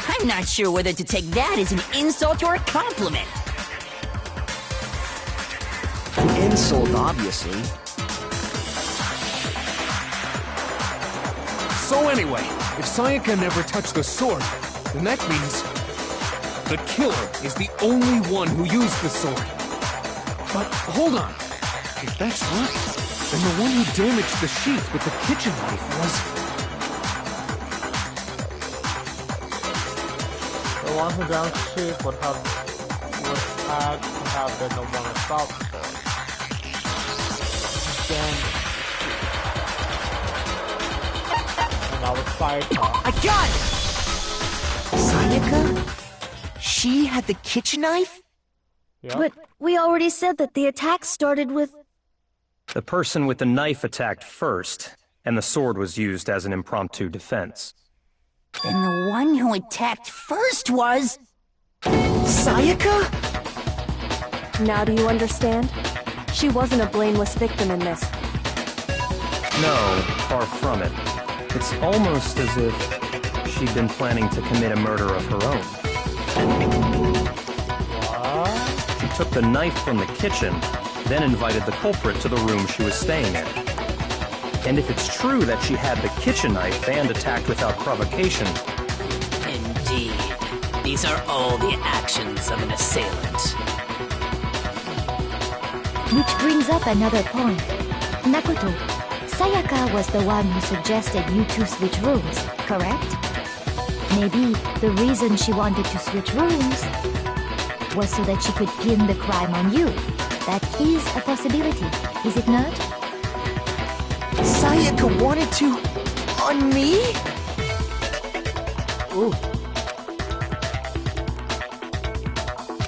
I'm not sure whether to take that as an insult or a compliment. An insult, obviously. So anyway, if Sayaka never touched the sword, then that means the killer is the only one who used the sword. But hold on. If that's right, then the one who damaged the sheath with the kitchen knife was... The one who damaged the sheath would have been the one who stopped her. Then... And that was Sayaka. I got it! Sayaka? She had the kitchen knife? Yep. But we already said that the attack started with... The person with the knife attacked first, and the sword was used as an impromptu defense. Then the one who attacked first was... Sayaka? Now do you understand? She wasn't a blameless victim in this. No, far from it. It's almost as if she'd been planning to commit a murder of her own. She took the knife from the kitchen, then invited the culprit to the room she was staying in. And if it's true that she had the kitchen knife and attacked without provocation... Indeed. These are all the actions of an assailant. Which brings up another point. Makoto, Sayaka was the one who suggested you two switch rooms, correct? Maybe the reason she wanted to switch rooms was so that she could pin the crime on you. That is a possibility, is it not? Sayaka wanted to... on me? Ooh.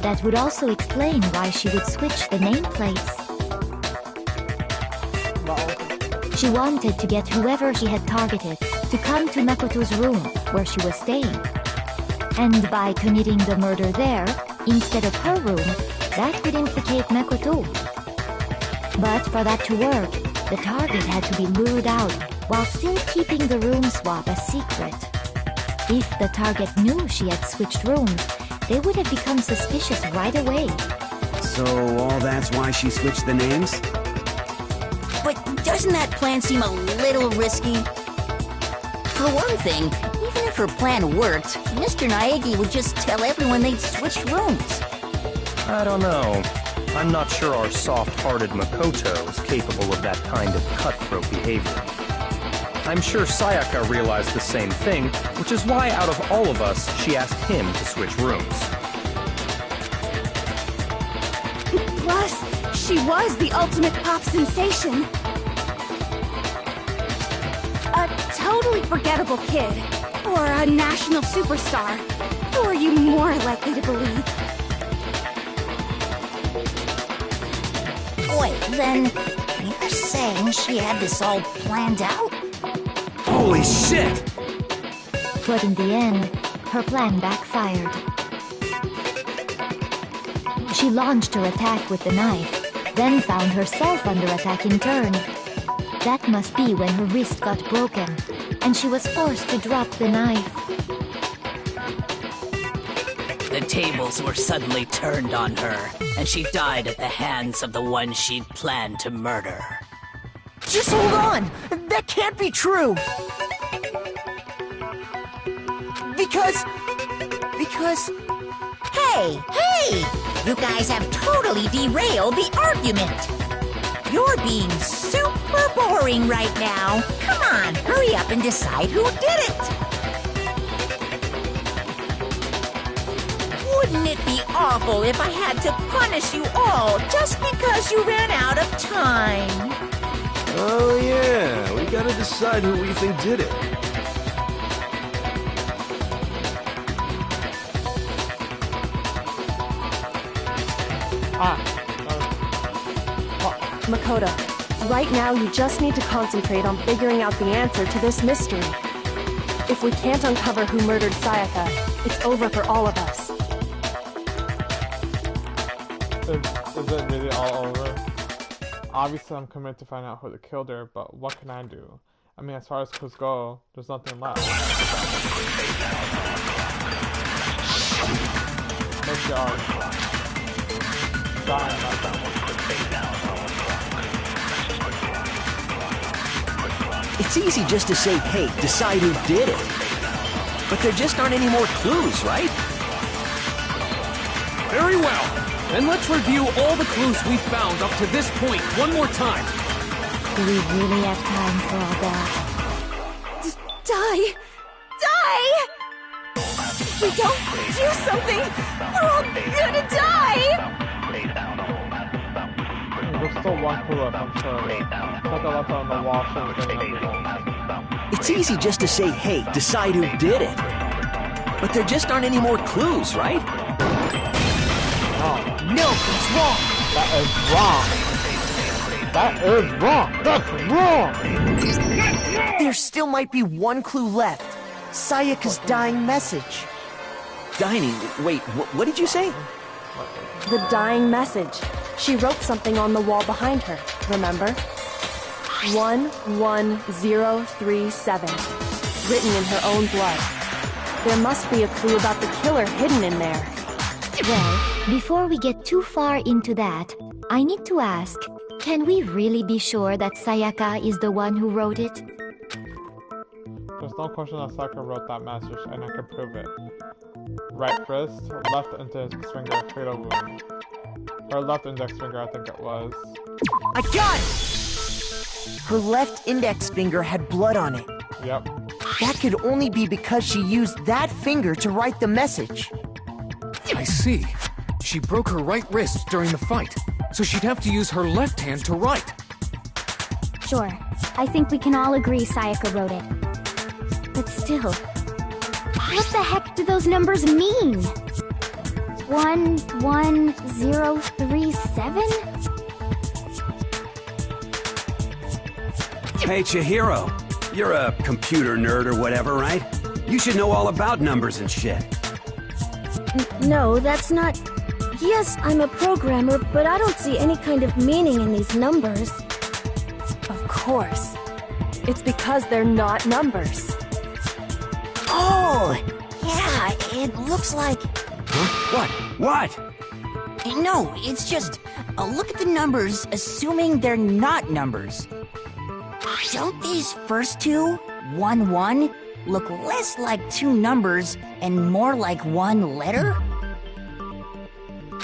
That would also explain why she would switch the nameplates. She wanted to get whoever she had targeted to come to Makoto's room where she was staying. And by committing the murder there, instead of her room, that would implicate Makoto. But for that to work, the target had to be lured out while still keeping the room swap a secret. If the target knew she had switched rooms, they would have become suspicious right away. So all that's why she switched the names? But doesn't that plan seem a little risky? For one thing, even if her plan worked, Mr. Naegi would just tell everyone they'd switched rooms. I don't know. I'm not sure our soft-hearted Makoto is capable of that kind of cutthroat behavior. I'm sure Sayaka realized the same thing, which is why out of all of us, she asked him to switch rooms. Plus, she was the ultimate pop sensation. A totally forgettable kid. Or a national superstar. Who are you more likely to believe? Wait, then you're saying she had this all planned out? Holy shit! But in the end, her plan backfired. She launched her attack with the knife, then found herself under attack in turn. That must be when her wrist got broken, and she was forced to drop the knife. The tables were suddenly turned on her, and she died at the hands of the one she'd planned to murder. Just hold on! That can't be true! Because... Hey! You guys have totally derailed the argument. You're being super boring right now. Come on, hurry up and decide who did it. Wouldn't it be awful if I had to punish you all just because you ran out of time? Oh yeah, we gotta decide who we think did it. Makoto, right now you just need to concentrate on figuring out the answer to this mystery. If we can't uncover who murdered Sayaka, it's over for all of us. Is it really all over? Obviously I'm committed to find out who killed her, but what can I do? I mean, as far as clues go, there's nothing left. Make your art. Dying like that. It's easy just to say, hey, decide who did it. But there just aren't any more clues, right? Very well. Then let's review all the clues we've found up to this point one more time. Do we really have time for all that? Die! If we don't do something, we're all gonna die! There's still one clue left, I'm sure. Check a left on the wall, shows the numbers. It's easy just to say, hey, decide who did it. But there just aren't any more clues, right? No, it's wrong! That is wrong! That's wrong! There still might be one clue left. Sayaka's dying message. Dining? Wait, what did you say? The dying message. She wrote something on the wall behind her, remember? 11037. Written in her own blood. There must be a clue about the killer hidden in there. Well, before we get too far into that, I need to ask, can we really be sure that Sayaka is the one who wrote it? There's no question that Sayaka wrote that message, and I can prove it. Right wrist, left index finger, fatal wound. Her left index finger, I think it was. I got it! Her left index finger had blood on it. Yep. That could only be because she used that finger to write the message. I see. She broke her right wrist during the fight, so she'd have to use her left hand to write. Sure. I think we can all agree Sayaka wrote it. But still, what the heck do those numbers mean? 11037? Hey, Chihiro. You're a computer nerd or whatever, right? You should know all about numbers and shit. No, that's not... Yes, I'm a programmer, but I don't see any kind of meaning in these numbers. Of course. It's because they're not numbers. Oh, yeah, it looks like... Huh? What? No, it's just look at the numbers, assuming they're not numbers. Don't these first two, 1, 1, look less like two numbers and more like one letter?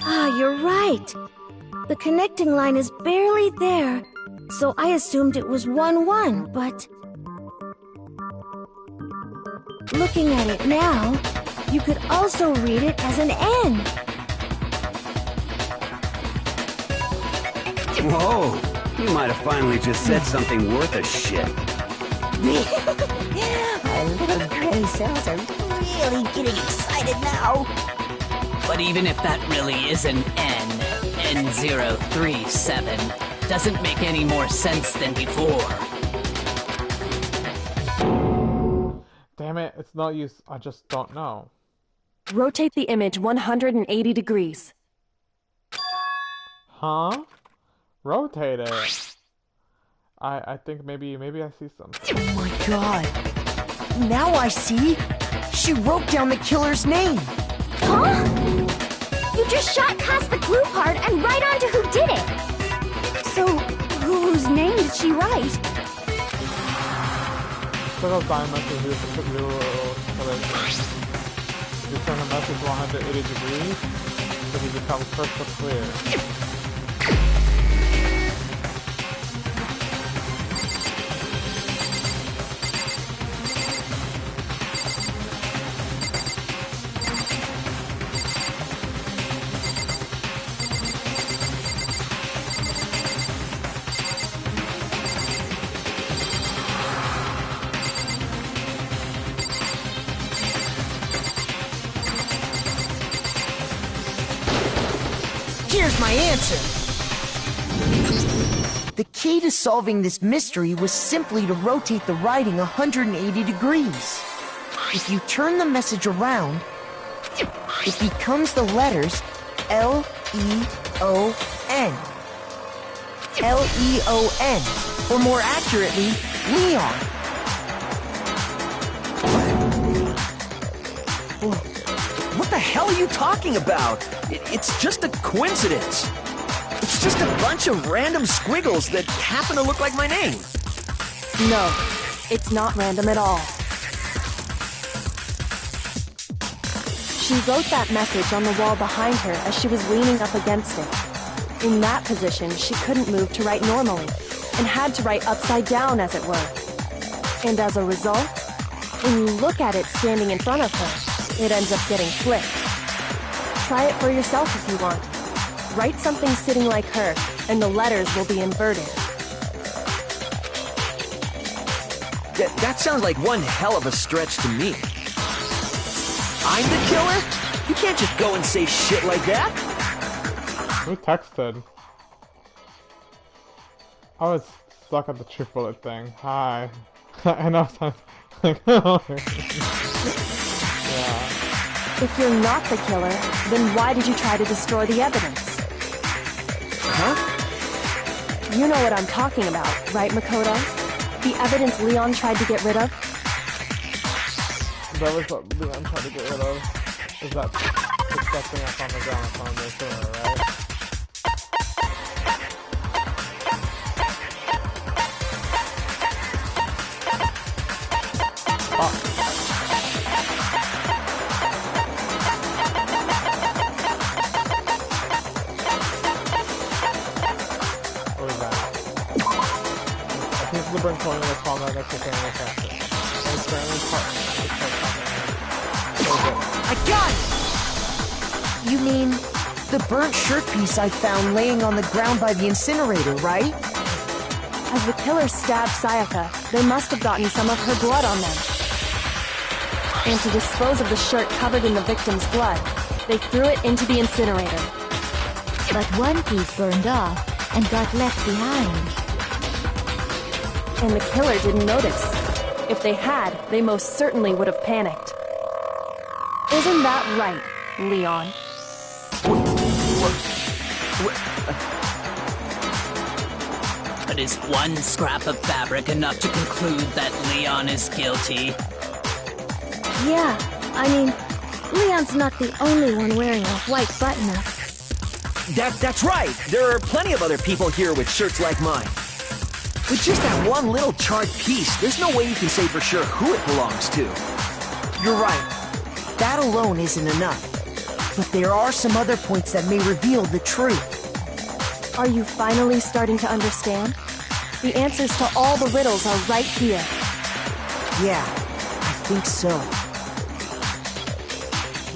Ah, you're right. The connecting line is barely there, so I assumed it was 1, 1, but... Looking at it now, you could also read it as an N. Whoa, you might have finally just said something worth a shit. Our little gray cells are really getting excited now. But even if that really is an N037, doesn't make any more sense than before. Damn it, it's no use, I just don't know. Rotate the image 180 degrees. Huh? Rotate it. I think maybe I see something. Oh my god. Now I see. She wrote down the killer's name. Huh? You just shot past the clue part and right on to who did it. So, whose name did she write? Circle diamond to use the collision. You turn the message 180 degrees so he becomes crystal clear. Here's my answer. The key to solving this mystery was simply to rotate the writing 180 degrees. If you turn the message around, it becomes the letters L-E-O-N. L-E-O-N, or more accurately, Leon. What the hell are you talking about? It's just a coincidence. It's just a bunch of random squiggles that happen to look like my name. No, it's not random at all. She wrote that message on the wall behind her as she was leaning up against it. In that position, she couldn't move to write normally, and had to write upside down, as it were. And as a result, when you look at it standing in front of her, it ends up getting flipped. Try it for yourself if you want. Write something sitting like her, and the letters will be inverted. That sounds like one hell of a stretch to me. I'm the killer? You can't just go and say shit like that. Who texted? I was stuck at the trick bullet thing. Hi. I know I'm like, yeah. If you're not the killer, then why did you try to destroy the evidence? Huh? You know what I'm talking about, right, Makoto? The evidence Leon tried to get rid of? That was what Leon tried to get rid of. Is that thing up on the ground in front of the door, right? The burnt corner was found right next to family factor. It's currently I got it! You mean the burnt shirt piece I found laying on the ground by the incinerator, right? As the killer stabbed Sayaka, they must have gotten some of her blood on them. And to dispose of the shirt covered in the victim's blood, they threw it into the incinerator. But one piece burned off and got left behind. And the killer didn't notice. If they had, they most certainly would have panicked. Isn't that right, Leon? But is one scrap of fabric enough to conclude that Leon is guilty? Yeah, I mean, Leon's not the only one wearing a white button-up. That's right! There are plenty of other people here with shirts like mine. With just that one little charred piece, there's no way you can say for sure who it belongs to. You're right. That alone isn't enough. But there are some other points that may reveal the truth. Are you finally starting to understand? The answers to all the riddles are right here. Yeah, I think so.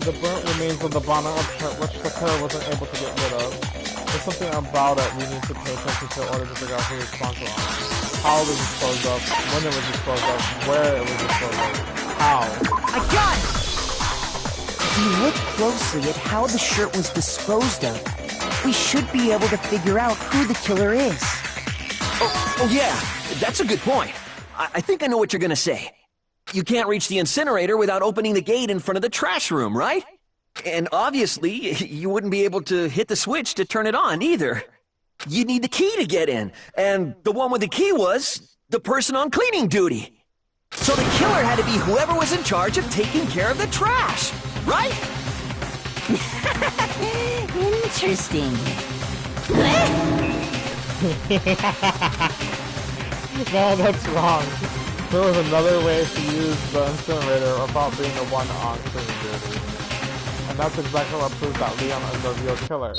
The burnt remains of the bottom of shirt, which the killer wasn't able to get rid of. There's something about it we need to pay attention to in order to figure out who is responsible. How it was disposed of, when it was disposed of, where it was disposed of, how. I got it! If we look closely at how the shirt was disposed of, we should be able to figure out who the killer is. Oh yeah, that's a good point. I think I know what you're gonna say. You can't reach the incinerator without opening the gate in front of the trash room, right? And obviously, you wouldn't be able to hit the switch to turn it on either. you'd need the key to get in, and the one with the key was the person on cleaning duty. So the killer had to be whoever was in charge of taking care of the trash, right? Interesting. No, that's wrong. There was another way to use the incinerator without being the one on cleaning duty. And that's exactly what proves that Leon is the real killer.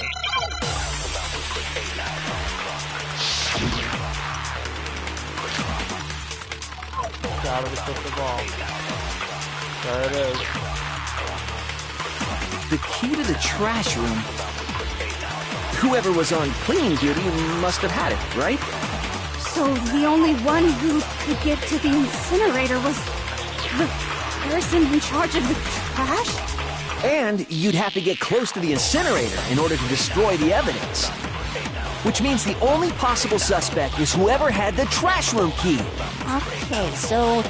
Get out of the crystal ball. There it is. The key to the trash room. Whoever was on cleaning duty must have had it, right? So the only one who could get to the incinerator was the person in charge of the trash? And you'd have to get close to the incinerator in order to destroy the evidence. Which means the only possible suspect is whoever had the trash room key. Okay, so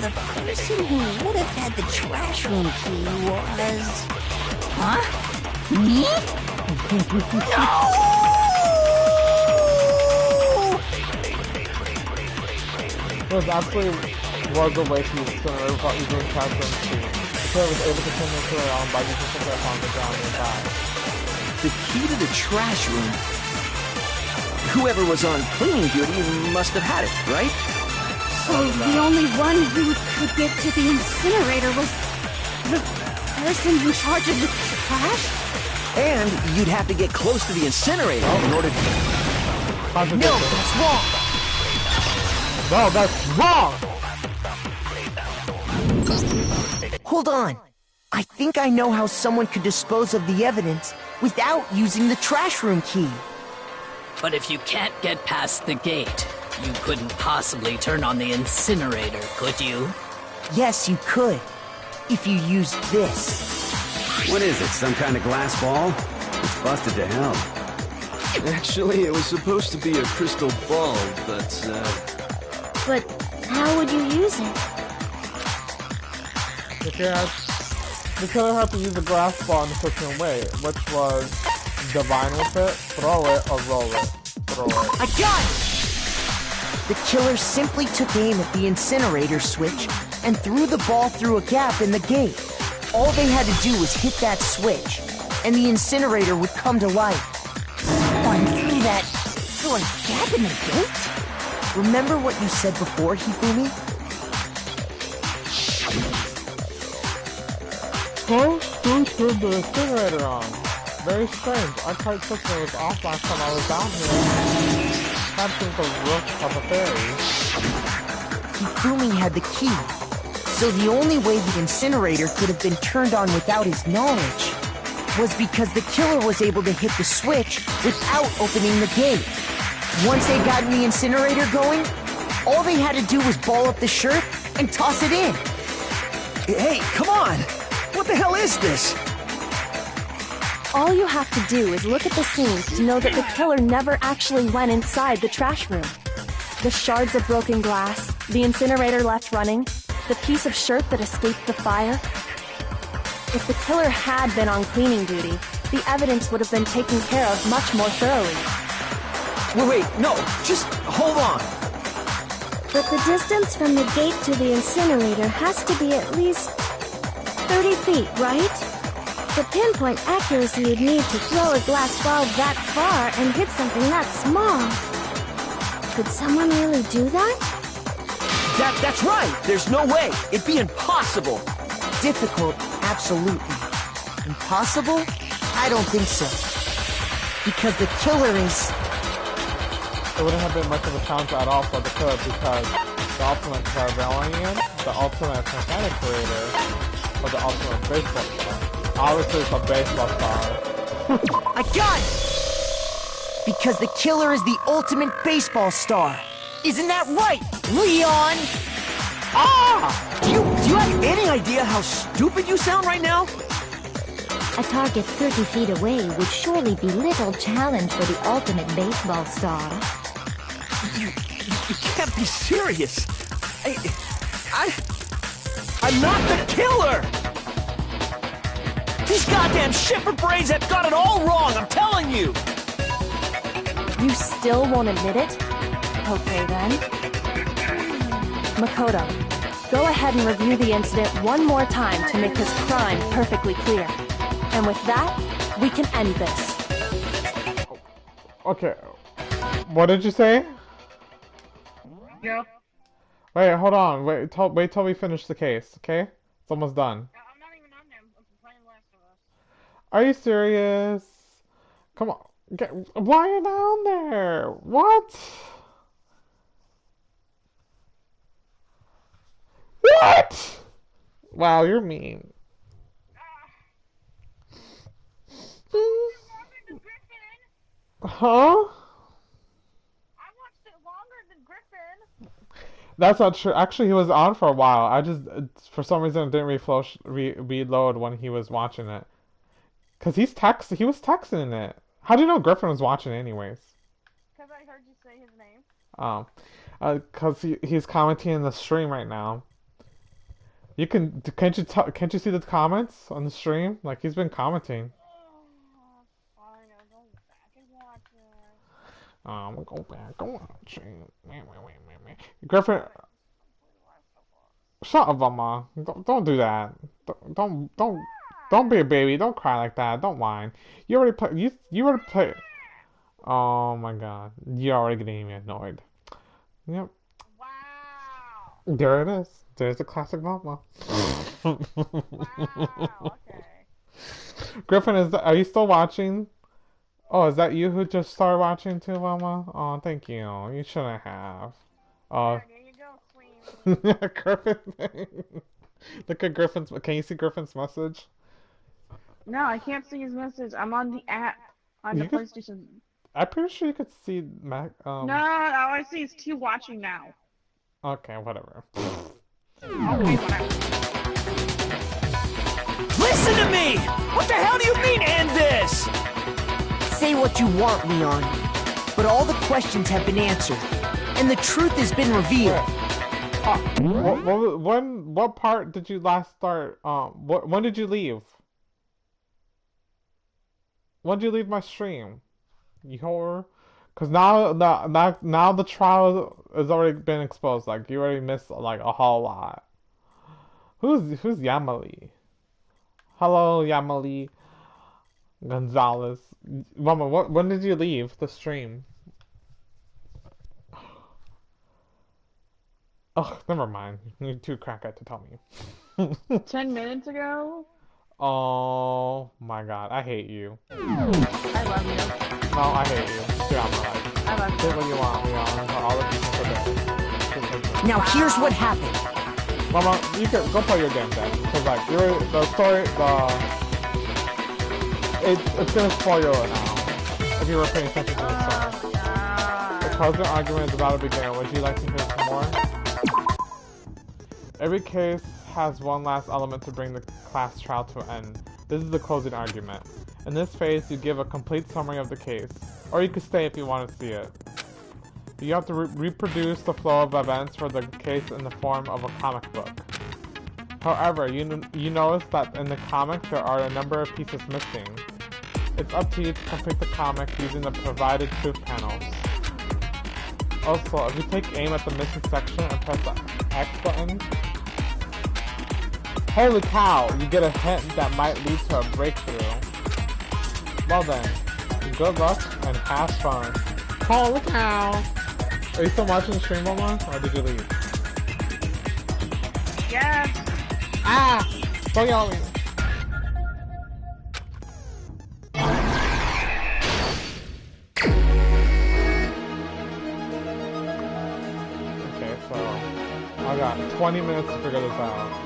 the person who would have had the trash room key was... Huh? Me? No! This actually was a way to use incinerator without using the trash room key. The killer was able to turn the incinerator on by using something on the ground nearby. The key to the trash room. Whoever was on cleaning duty must have had it, right? So the only one who could get to the incinerator was the person in charge of the trash? And you'd have to get close to the incinerator in order to... No, that's wrong! No, that's wrong! Hold on. I think I know how someone could dispose of the evidence without using the trash room key. But if you can't get past the gate, you couldn't possibly turn on the incinerator, could you? Yes, you could. If you used this. What is it, some kind of glass ball? It's busted to hell. Actually, it was supposed to be a crystal ball, but, But how would you use it? The killer had to use a glass ball in a certain way, which was divine with it, throw it, or roll it. Throw it. I got it! The killer simply took aim at the incinerator switch and threw the ball through a gap in the gate. All they had to do was hit that switch, and the incinerator would come to life. Someone threw that through a gap in the gate? Remember what you said before, Hifumi? Who turned the incinerator on? Very strange. I tried switching it was off last time I was down here. That seems the work of a fairy. Hifumi had the key, so the only way the incinerator could have been turned on without his knowledge was because the killer was able to hit the switch without opening the gate. Once they got the incinerator going, all they had to do was ball up the shirt and toss it in. Hey, come on! What the hell is this? All you have to do is look at the scene to know that the killer never actually went inside the trash room. The shards of broken glass, the incinerator left running, the piece of shirt that escaped the fire. If the killer had been on cleaning duty, the evidence would have been taken care of much more thoroughly. Wait, no, just hold on. But the distance from the gate to the incinerator has to be at least 30 feet, right? The pinpoint accuracy you'd need to throw a glass ball that far and hit something that small. Could someone really do that? That's right! There's no way! It'd be impossible! Difficult, absolutely. Impossible? I don't think so. Because the killer is... It wouldn't have been much of a challenge at all for the killer because the ultimate Clairvoyant, the ultimate mechanic creator, or the ultimate baseball star. Obviously it's a baseball star. I got it! Because the killer is the ultimate baseball star. Isn't that right, Leon? Ah! Do you have any idea how stupid you sound right now? A target 30 feet away would surely be little challenge for the ultimate baseball star. You can't be serious. I'm not the killer! These goddamn shipper brains have got it all wrong, I'm telling you! You still won't admit it? Okay then. Makoto, go ahead and review the incident one more time to make his crime perfectly clear. And with that, we can end this. Okay. What did you say? Yeah. Wait, hold on. Wait till we finish the case, okay? It's almost done. I'm not even on them. I'm playing Last of Us. Are you serious? Come on. Why are you down there? What? What? Wow, you're mean. Huh? That's not true. Actually, he was on for a while. I just, for some reason, it didn't reload when he was watching it. Cause he was texting it. How do you know Griffin was watching it anyways? Cause I heard you say his name. Cause he's commenting in the stream right now. Can't you see the comments on the stream? Like he's been commenting. Fine, I'll go back and watch it. I'm gonna go back and watch it. Griffin, shut up, Mama. Don't do that. Don't be a baby. Don't cry like that. Don't whine. You already play. You already play. Oh my God. You're already getting me annoyed. Yep. Wow. There it is. There's the classic Mama. Wow. Okay. Griffin, are you still watching? Oh, is that you who just started watching too, Mama? Oh, thank you. You shouldn't have. Oh. There you go, Queen. Griffin. Look at Griffin's. Can you see Griffin's message? No, I can't see his message. I'm on the app on the PlayStation. I'm pretty sure you could see Mac. No, all I see is 2 watching now. Okay, whatever. Okay, whatever. Listen to me! What the hell do you mean, end this? Say what you want, Leon, but all the questions have been answered, and the truth has been revealed. What part did you last start? When did you leave? When did you leave my stream? You whore. Cause now the trial has already been exposed. Like you already missed like a whole lot. Who's Yamali? Hello, Yamali Gonzalez. Mama, when did you leave the stream? Oh, never mind. You're too crackhead to tell me. 10 minutes ago? Oh my God, I hate you. I love you. No, I hate you. Get out of my life. I love you. Do what you want, Leon. All the people for this. Now here's what happened. Mama, you can go play your game then. Cause like the story, it's gonna spoil you now. If you were paying attention to the story. The closing argument is about to begin. Would you like to hear some more? Every case has one last element to bring the class trial to an end. This is the closing argument. In this phase, you give a complete summary of the case, or you could stay if you want to see it. You have to reproduce the flow of events for the case in the form of a comic book. However, you notice that in the comic there are a number of pieces missing. It's up to you to complete the comic using the provided truth panels. Also, if you take aim at the missing section and press the X button, holy cow, you get a hint that might lead to a breakthrough. Well then, good luck and have fun. Holy cow! Are you still watching the stream, Mama, or did you leave? Yes! Ah! Don't yell at me. Okay, so I got 20 minutes to figure this out.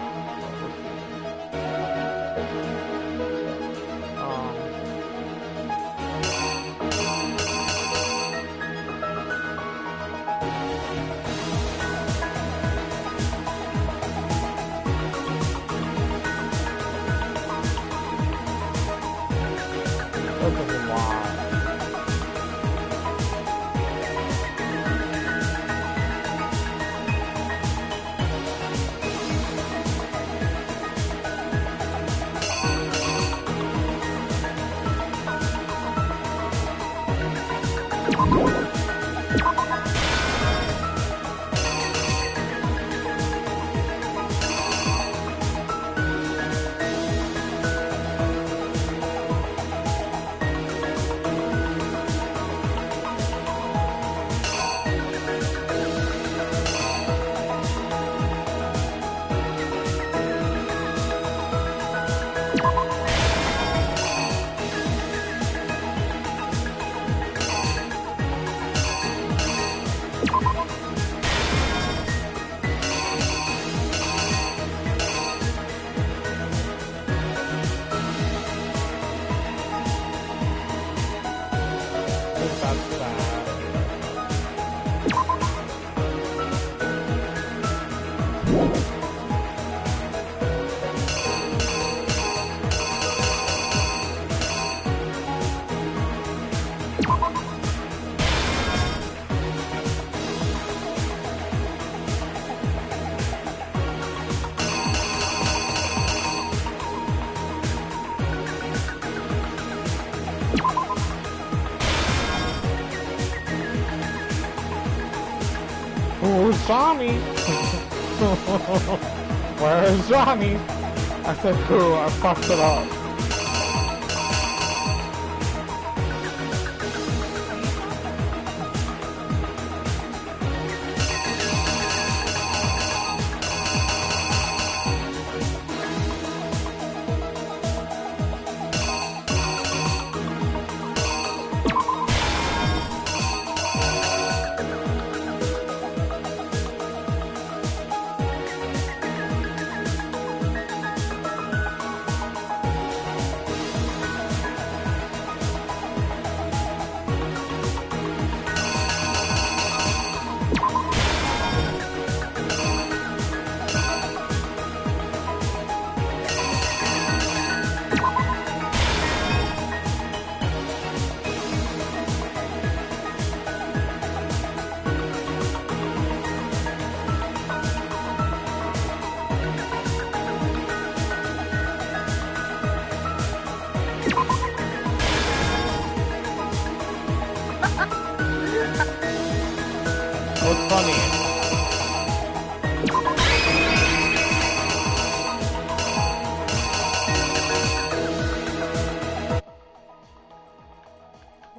Who's Johnny? Where's Johnny? I said who, I fucked it up. What's funny?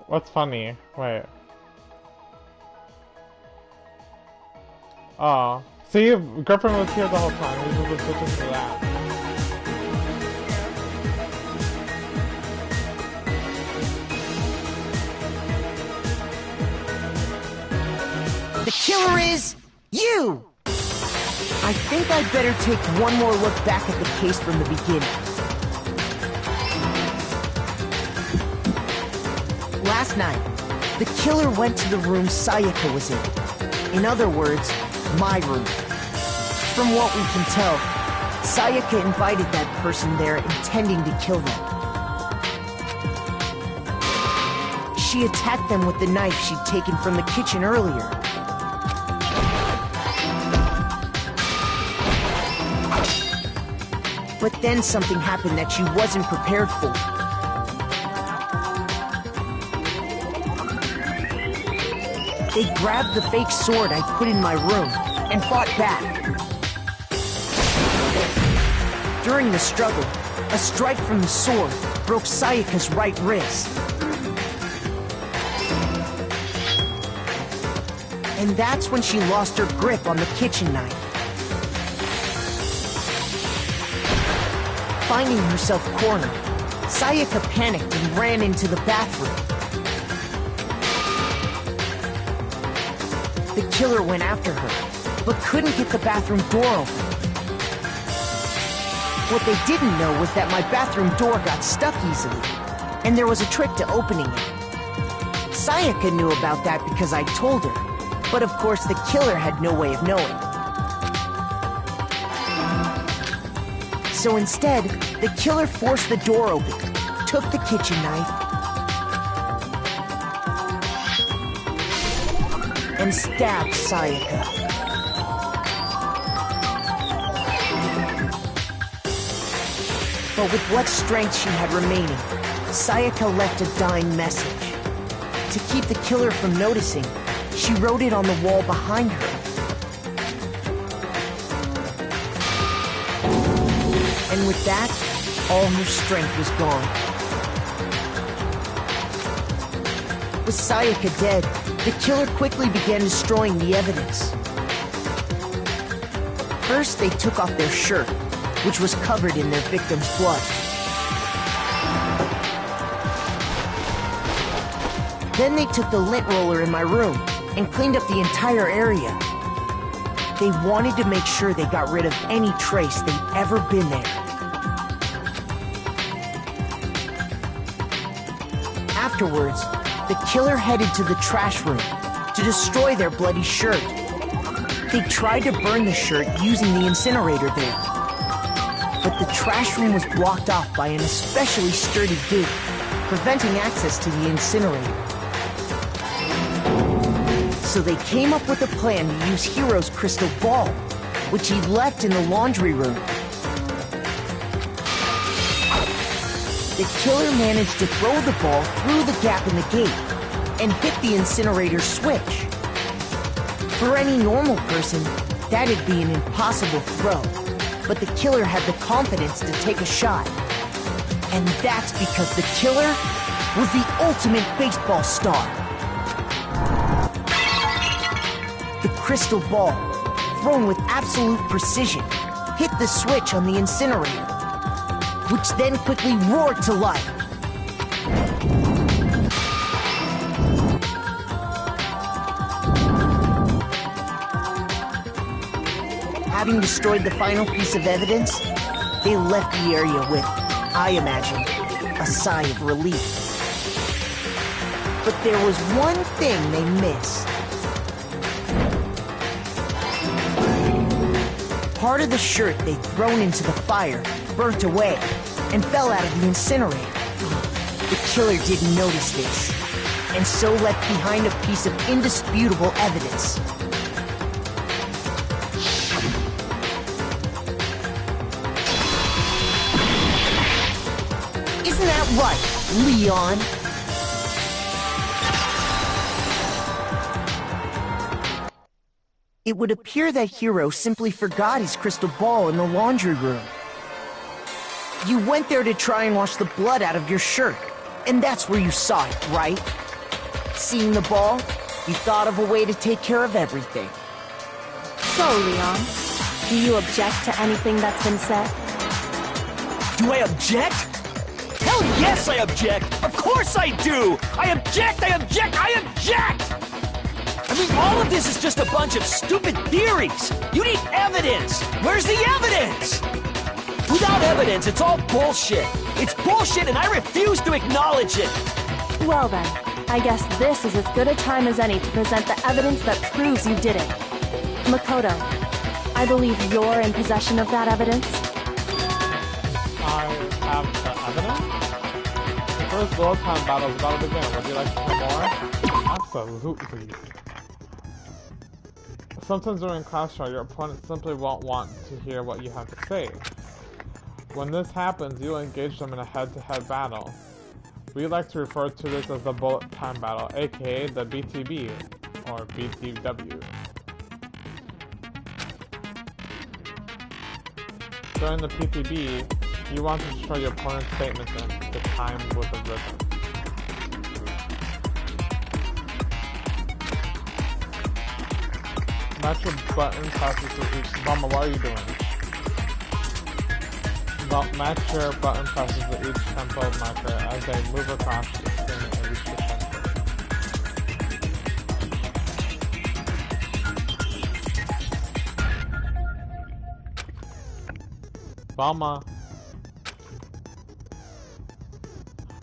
What's funny? Wait. Oh. See, Griffin was here the whole time. We just switching to that. The killer is you! I think I'd better take one more look back at the case from the beginning. Last night, the killer went to the room Sayaka was in. In other words, my room. From what we can tell, Sayaka invited that person there intending to kill them. She attacked them with the knife she'd taken from the kitchen earlier. But then something happened that she wasn't prepared for. They grabbed the fake sword I put in my room and fought back. During the struggle, a strike from the sword broke Sayaka's right wrist. And that's when she lost her grip on the kitchen knife. Finding herself cornered, Sayaka panicked and ran into the bathroom. The killer went after her, but couldn't get the bathroom door open. What they didn't know was that my bathroom door got stuck easily, and there was a trick to opening it. Sayaka knew about that because I told her, but of course the killer had no way of knowing. So instead, the killer forced the door open, took the kitchen knife, and stabbed Sayaka. But with what strength she had remaining, Sayaka left a dying message. To keep the killer from noticing, she wrote it on the wall behind her. And with that, all her strength was gone. With Sayaka dead, the killer quickly began destroying the evidence. First, they took off their shirt, which was covered in their victim's blood. Then they took the lint roller in my room and cleaned up the entire area. They wanted to make sure they got rid of any trace they'd ever been there. Afterwards, the killer headed to the trash room to destroy their bloody shirt. They tried to burn the shirt using the incinerator there, but the trash room was blocked off by an especially sturdy gate, preventing access to the incinerator. So they came up with a plan to use Hiro's crystal ball, which he left in the laundry room. The killer managed to throw the ball through the gap in the gate and hit the incinerator switch. For any normal person, that'd be an impossible throw. But the killer had the confidence to take a shot. And that's because the killer was the ultimate baseball star. The crystal ball, thrown with absolute precision, hit the switch on the incinerator, which then quickly roared to life. Having destroyed the final piece of evidence, they left the area with, I imagine, a sigh of relief. But there was one thing they missed. Part of the shirt they'd thrown into the fire burnt away and fell out of the incinerator. The killer didn't notice this, and so left behind a piece of indisputable evidence. Isn't that right, Leon? It would appear that Hiro simply forgot his crystal ball in the laundry room. You went there to try and wash the blood out of your shirt, and that's where you saw it, right? Seeing the ball, you thought of a way to take care of everything. So, Leon, do you object to anything that's been said? Do I object? Hell yes, I object! Of course I do! I object! I object! I object! I mean, all of this is just a bunch of stupid theories! You need evidence! Where's the evidence? Without evidence, it's all bullshit! It's bullshit and I refuse to acknowledge it! Well then, I guess this is as good a time as any to present the evidence that proves you did it. Makoto, I believe you're in possession of that evidence? I have the evidence? The first door time battle is about to begin. Would you like to hear more? Absolutely. Sometimes during class trial, your opponent simply won't want to hear what you have to say. When this happens, you will engage them in a head-to-head battle. We like to refer to this as the bullet time battle, aka the BTB, or BTW. During the PTB, you want to destroy your opponent's statements in the time with a rhythm. Match your button presses with each... Mama, what are you doing? Match your button presses with each tempo marker as they move across the screen and reach the center. Mama.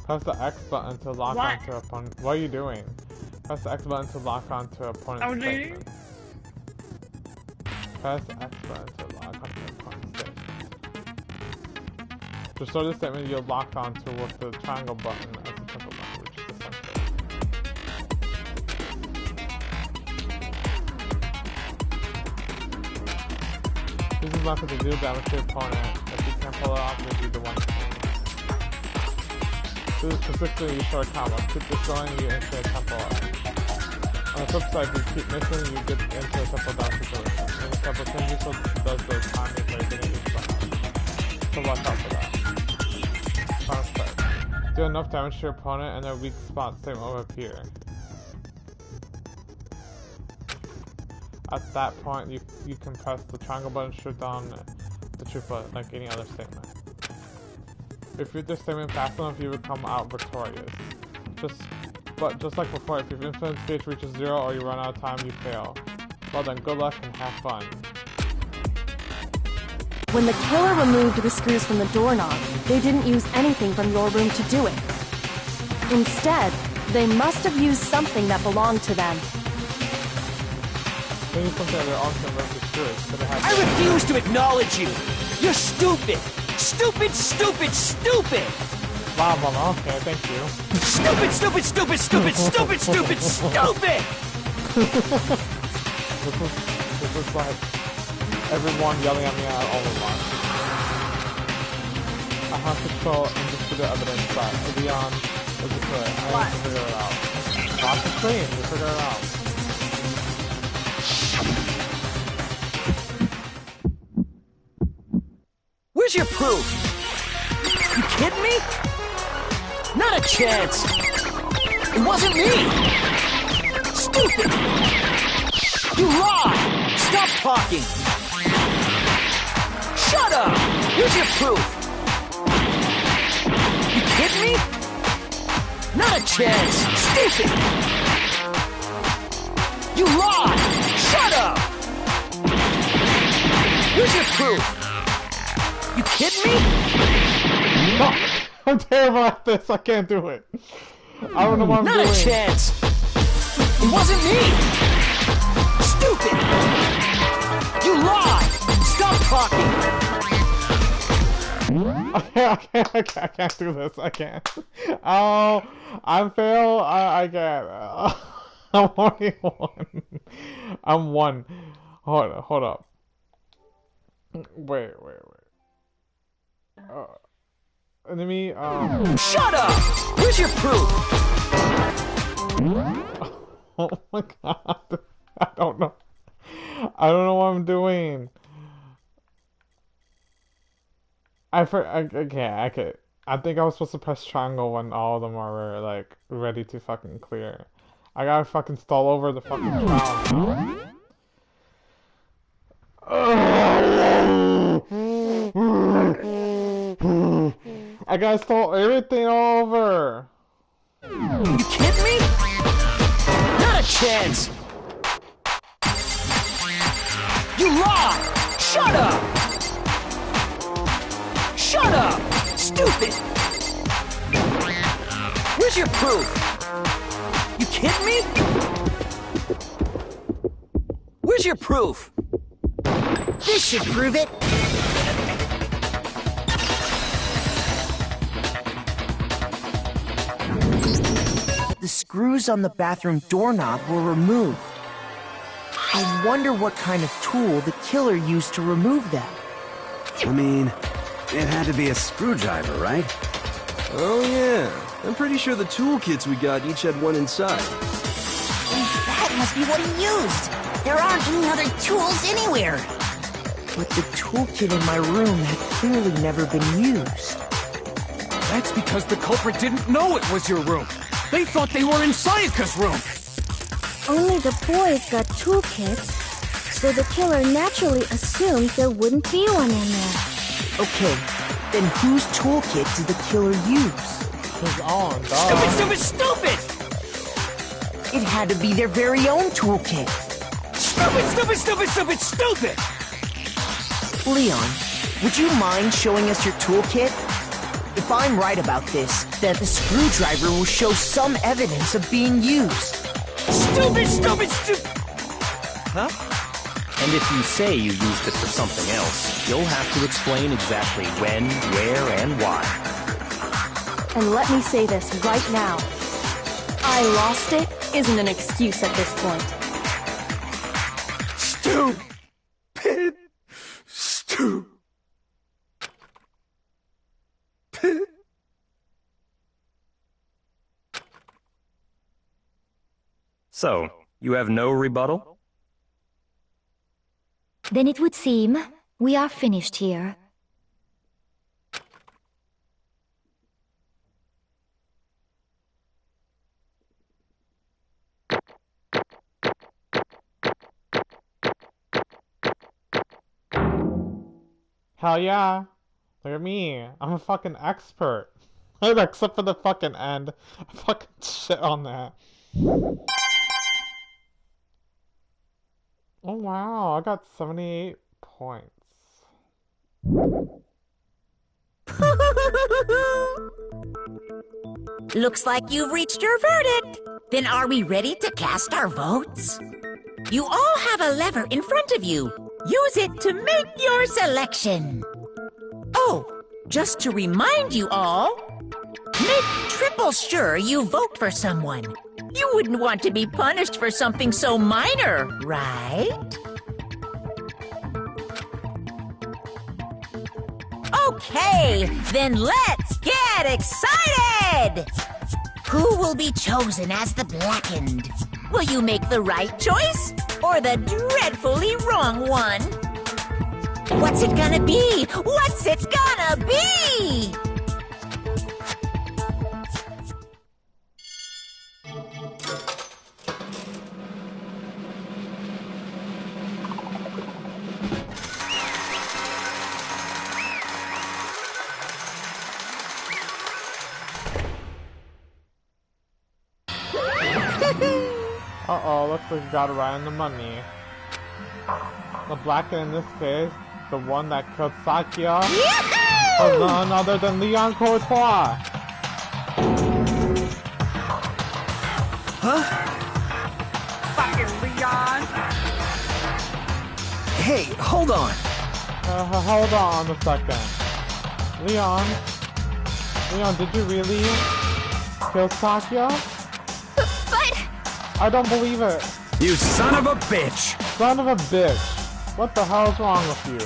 Press the X button to lock onto opponent. What are you doing? Press the X button to lock onto opponent's statement. Press X button to lock onto opponent's statement. To start the statement, you'll lock onto with the triangle button as the tempo button, which is the center. This is method to deal damage to your opponent. If you can't pull it off, you'll be the one to this is specifically used for a combo. Keep destroying you into a tempo up. On the flip side, if you keep missing, you get into a tempo down situation. When the tempo changes, so does the time if you're getting each button. So watch out for that. Counter strike. Do enough damage to your opponent and their weak spot statement will appear. At that point, you can press the triangle button, shoot down the troop button like any other statement. If you do this statement fast enough, you will come out victorious. But just like before, if your influence gauge reaches 0 or you run out of time, you fail. Well then, good luck and have fun. When the killer removed the screws from the doorknob, they didn't use anything from your room to do it. Instead, they must have used something that belonged to them. They use something that they're also remove the screws. I refuse to acknowledge you! You're stupid! Stupid, stupid, stupid! Wow, Mama, okay, thank you. Stupid, stupid, stupid, stupid, stupid, stupid, stupid! This is like everyone yelling at me all at once. I have to control undisputed evidence that Leon is a killer. I need to figure it out. Watch the screen, you figure it out. Where's your proof? You kidding me? Not a chance. It wasn't me. Stupid. You lie. Stop talking. Shut up. Here's your proof. You kidding me? Not a chance. Stupid. You lie. Shut up. Here's your proof. You kidding me? No, I'm terrible at this. I can't do it. I don't know what I'm doing. Not a chance. It wasn't me. Stupid. You lie. Stop talking. I can't do this. I can't. Oh, I fail. I can't. I'm only one. I'm one. Hold up. Wait. Enemy. Shut up! Where's your proof? Oh my god. I don't know. I don't know what I'm doing. I can't. I think I was supposed to press triangle when all of them are like ready to fucking clear. I gotta fucking stall over the fucking crowd now. I gotta stall everything all over. You kidding me? Not a chance. You lie! Shut up! Shut up! Stupid! Where's your proof? You kidding me? Where's your proof? This should prove it. The screws on the bathroom doorknob were removed. I wonder what kind of tool the killer used to remove that. I mean, it had to be a screwdriver, right? Oh yeah, I'm pretty sure the toolkits we got each had one inside. That must be what he used. There aren't any other tools anywhere. But the toolkit in my room had clearly never been used. That's because the culprit didn't know it was your room. They thought they were in Sayaka's room. Only the boys got toolkits, so the killer naturally assumed there wouldn't be one in there. Okay, then whose toolkit did the killer use? His own, dog. Stupid! It had to be their very own toolkit. Stupid! Leon, would you mind showing us your toolkit? If I'm right about this, then the screwdriver will show some evidence of being used. Stupid! Huh? And if you say you used it for something else, you'll have to explain exactly when, where, and why. And let me say this right now. I lost it isn't an excuse at this point. Stupid. So, you have no rebuttal? Then it would seem we are finished here. Hell yeah. Look at me. I'm a fucking expert. Except for the fucking end. I fucking shit on that. Oh wow, I got 78 points. Looks like you've reached your verdict. Then are we ready to cast our votes? You all have a lever in front of you. Use it to make your selection. Oh, just to remind you all, make triple sure you vote for someone. You wouldn't want to be punished for something so minor, right? Okay, then let's get excited! Who will be chosen as the Blackened? Will you make the right choice or the dreadfully wrong one? What's it gonna be? What's it gonna be? Uh-oh, looks like we got it right on the money. The black guy in this case, the one that killed Sakya, was none other than Leon Courtois. Huh? Fucking Leon. Hey, hold on. Hold on a second. Leon, did you really kill Sakya? But... I don't believe it. You son of a bitch! Son of a bitch. What the hell is wrong with you?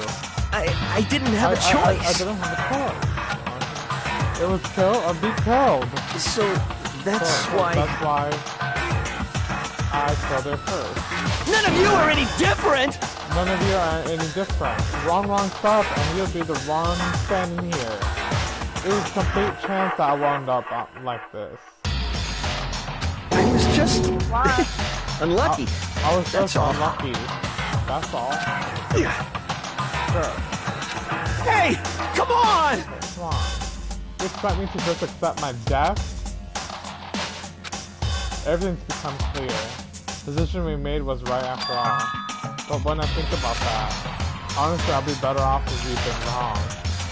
I didn't have a choice. I didn't have a choice. It was kill or be killed. So that's why I killed her first. None of you are any different! None of you are any different. Wrong stuff, and you'll be the one standing here. It was a complete chance that I wound up like this. I was just unlucky. I was just unlucky. That's all. Sure. Hey, come on! Come on. You expect me to just accept my death? Everything's become clear. The decision we made was right after all. But when I think about that, honestly I'll be better off if we've been wrong.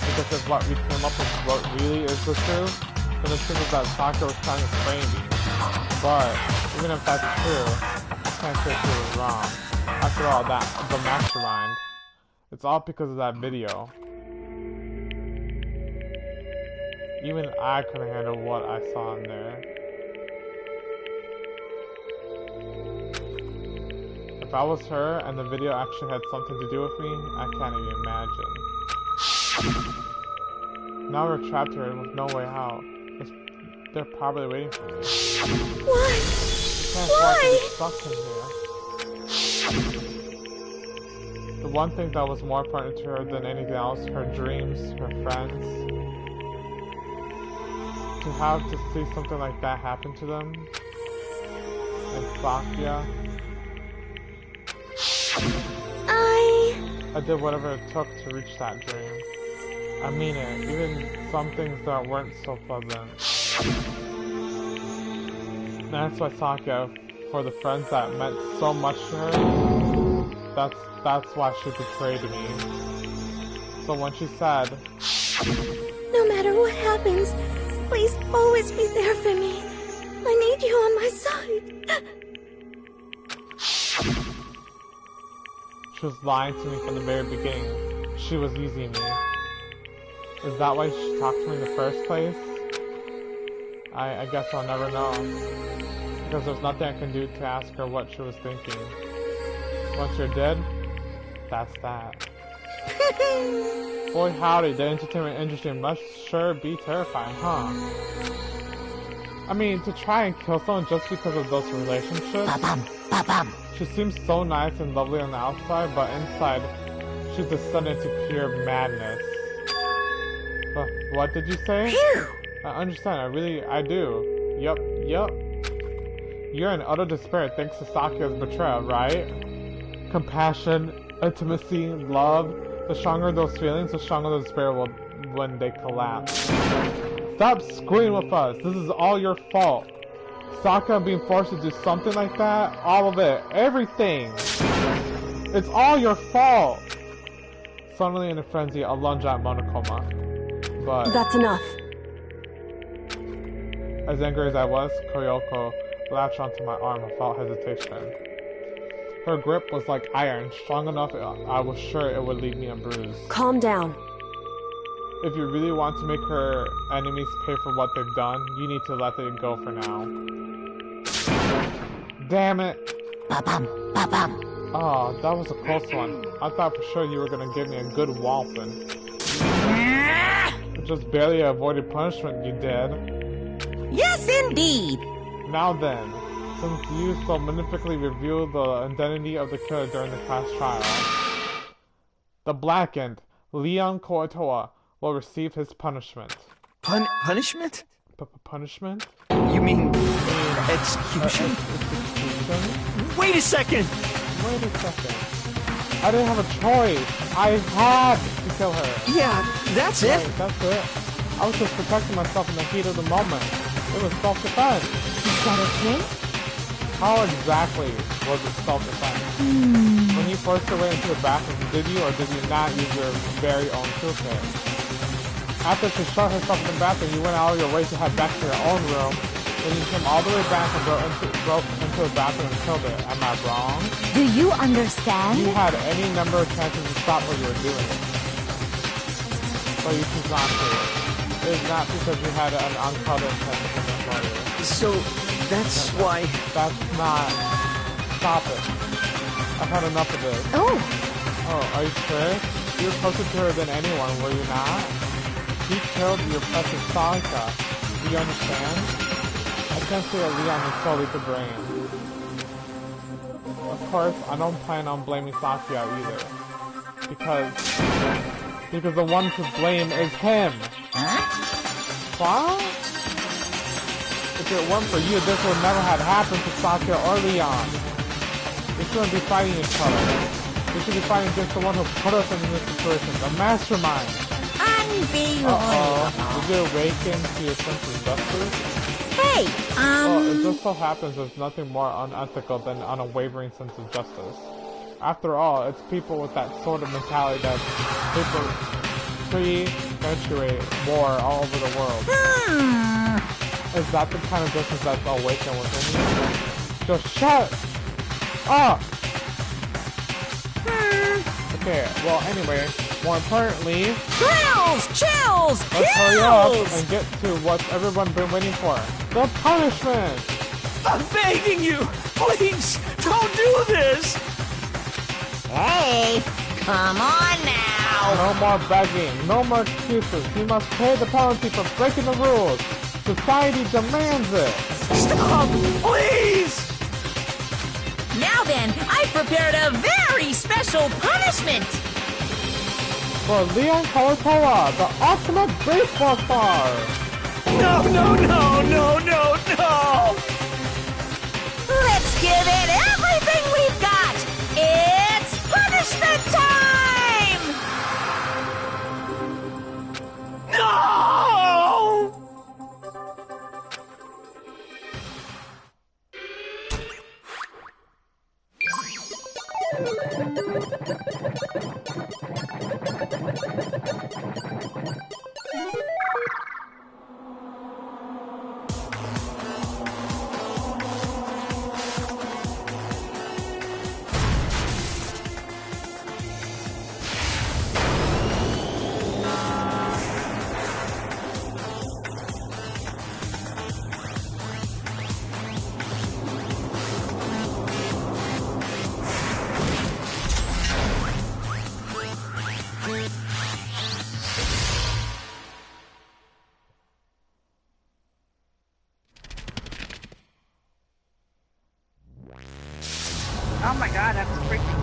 Because if what we came up with what really is the truth, then the truth is that Sakya was trying to frame me. But even if that's true, I can't say she was wrong. After all, the mastermind. It's all because of that video. Even I couldn't handle what I saw in there. If I was her and the video actually had something to do with me, I can't even imagine. Now we're trapped here with no way out. They're probably waiting for me. Why? Why? Stuck in here. The one thing that was more important to her than anything else, her dreams, her friends. To have to see something like that happen to them. And Sakya. I did whatever it took to reach that dream. I mean it, even some things that weren't so pleasant. And that's why Sakya, for the friends that meant so much to her, that's why she betrayed me. So when she said, no matter what happens, please always be there for me. I need you on my side. she was lying to me from the very beginning. She was using me. Is that why she talked to me in the first place? I guess I'll never know. Because there's nothing I can do to ask her what she was thinking. Once you're dead, that's that. Boy howdy, the entertainment industry must sure be terrifying, huh? I mean, to try and kill someone just because of those relationships? She seems so nice and lovely on the outside, but inside, she's descended to pure madness. But what did you say? Phew. I understand, I do. Yup. You're in utter despair thanks to Sakya's betrayal, right? Compassion, intimacy, love. The stronger those feelings, the stronger the despair will when they collapse. Stop screwing with us. This is all your fault. Sakya being forced to do something like that, all of it, everything. It's all your fault. Suddenly in a frenzy, I lunge at Monokuma. But that's enough. As angry as I was, Koyoko latched onto my arm without hesitation. Her grip was like iron, strong enough I was sure it would leave me a bruise. Calm down. If you really want to make her enemies pay for what they've done, you need to let it go for now. Damn it! Oh, that was a close one. I thought for sure you were gonna give me a good walloping. Just barely avoided punishment, you did. Yes, indeed! Now then, since you so magnificently revealed the identity of the killer during the class trial, The blackened Leon Koatoa will receive his punishment. Punishment? Punishment? You mean execution? Wait a second! Wait a second. I didn't have a choice. I had to kill her. Yeah, that's it. Right, that's it. I was just protecting myself in the heat of the moment. It was self-defense. Is that okay? How exactly was it self-defense? When you forced your way into the bathroom, did you or did you not use your very own toolkit? After she shot herself in the bathroom, you went out of your way to head back to your own room. Then you came all the way back and broke into the bathroom and killed it. Am I wrong? Do you understand? You had any number of chances to stop what you were doing. But you chose not to. It is not because you had an uncolored intention to commit murder. So, that's why... That's not... Stop it. I've had enough of this. Oh! Oh, are you sure? You were closer to her than anyone, were you not? You killed your precious Salika. Do you understand? I can't say that Leon is solely to blame. Of course, I don't plan on blaming Sakia either. Because the one to blame is him! What? If it weren't for you, this would never have happened to Sakia or Leon. We shouldn't be fighting each other. We should be fighting against the one who put us in this situation, the mastermind! Unbelievable! Did you awaken to your sense of justice? Hey, Well, it just so happens there's nothing more unethical than an unwavering sense of justice. After all, it's people with that sort of mentality that perpetuate war all over the world. Is that the kind of justice that's awakened within you? Just shut up! Okay, well anyway, more importantly... Chills! Let's hurry up and get to what everyone's been waiting for. The punishment! I'm begging you! Please, don't do this! Hey, come on now! No more begging, no more excuses. He must pay the penalty for breaking the rules. Society demands it. Stop, please! Now then, I prepared a very special punishment! For Leon Kalatoa, the ultimate baseball star! No! Let's give it everything we've got! It's punishment time! No! Oh my god, that's freaking...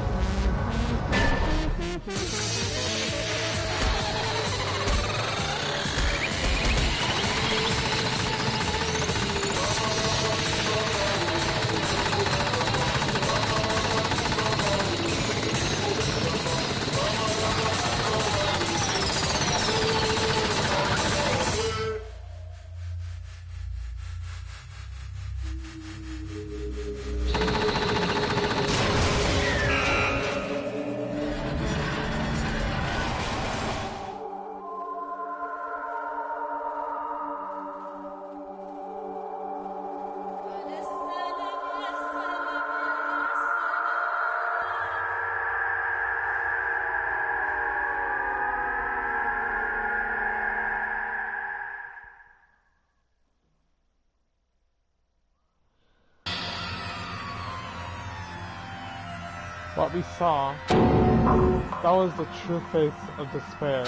What we saw, that was the true face of despair.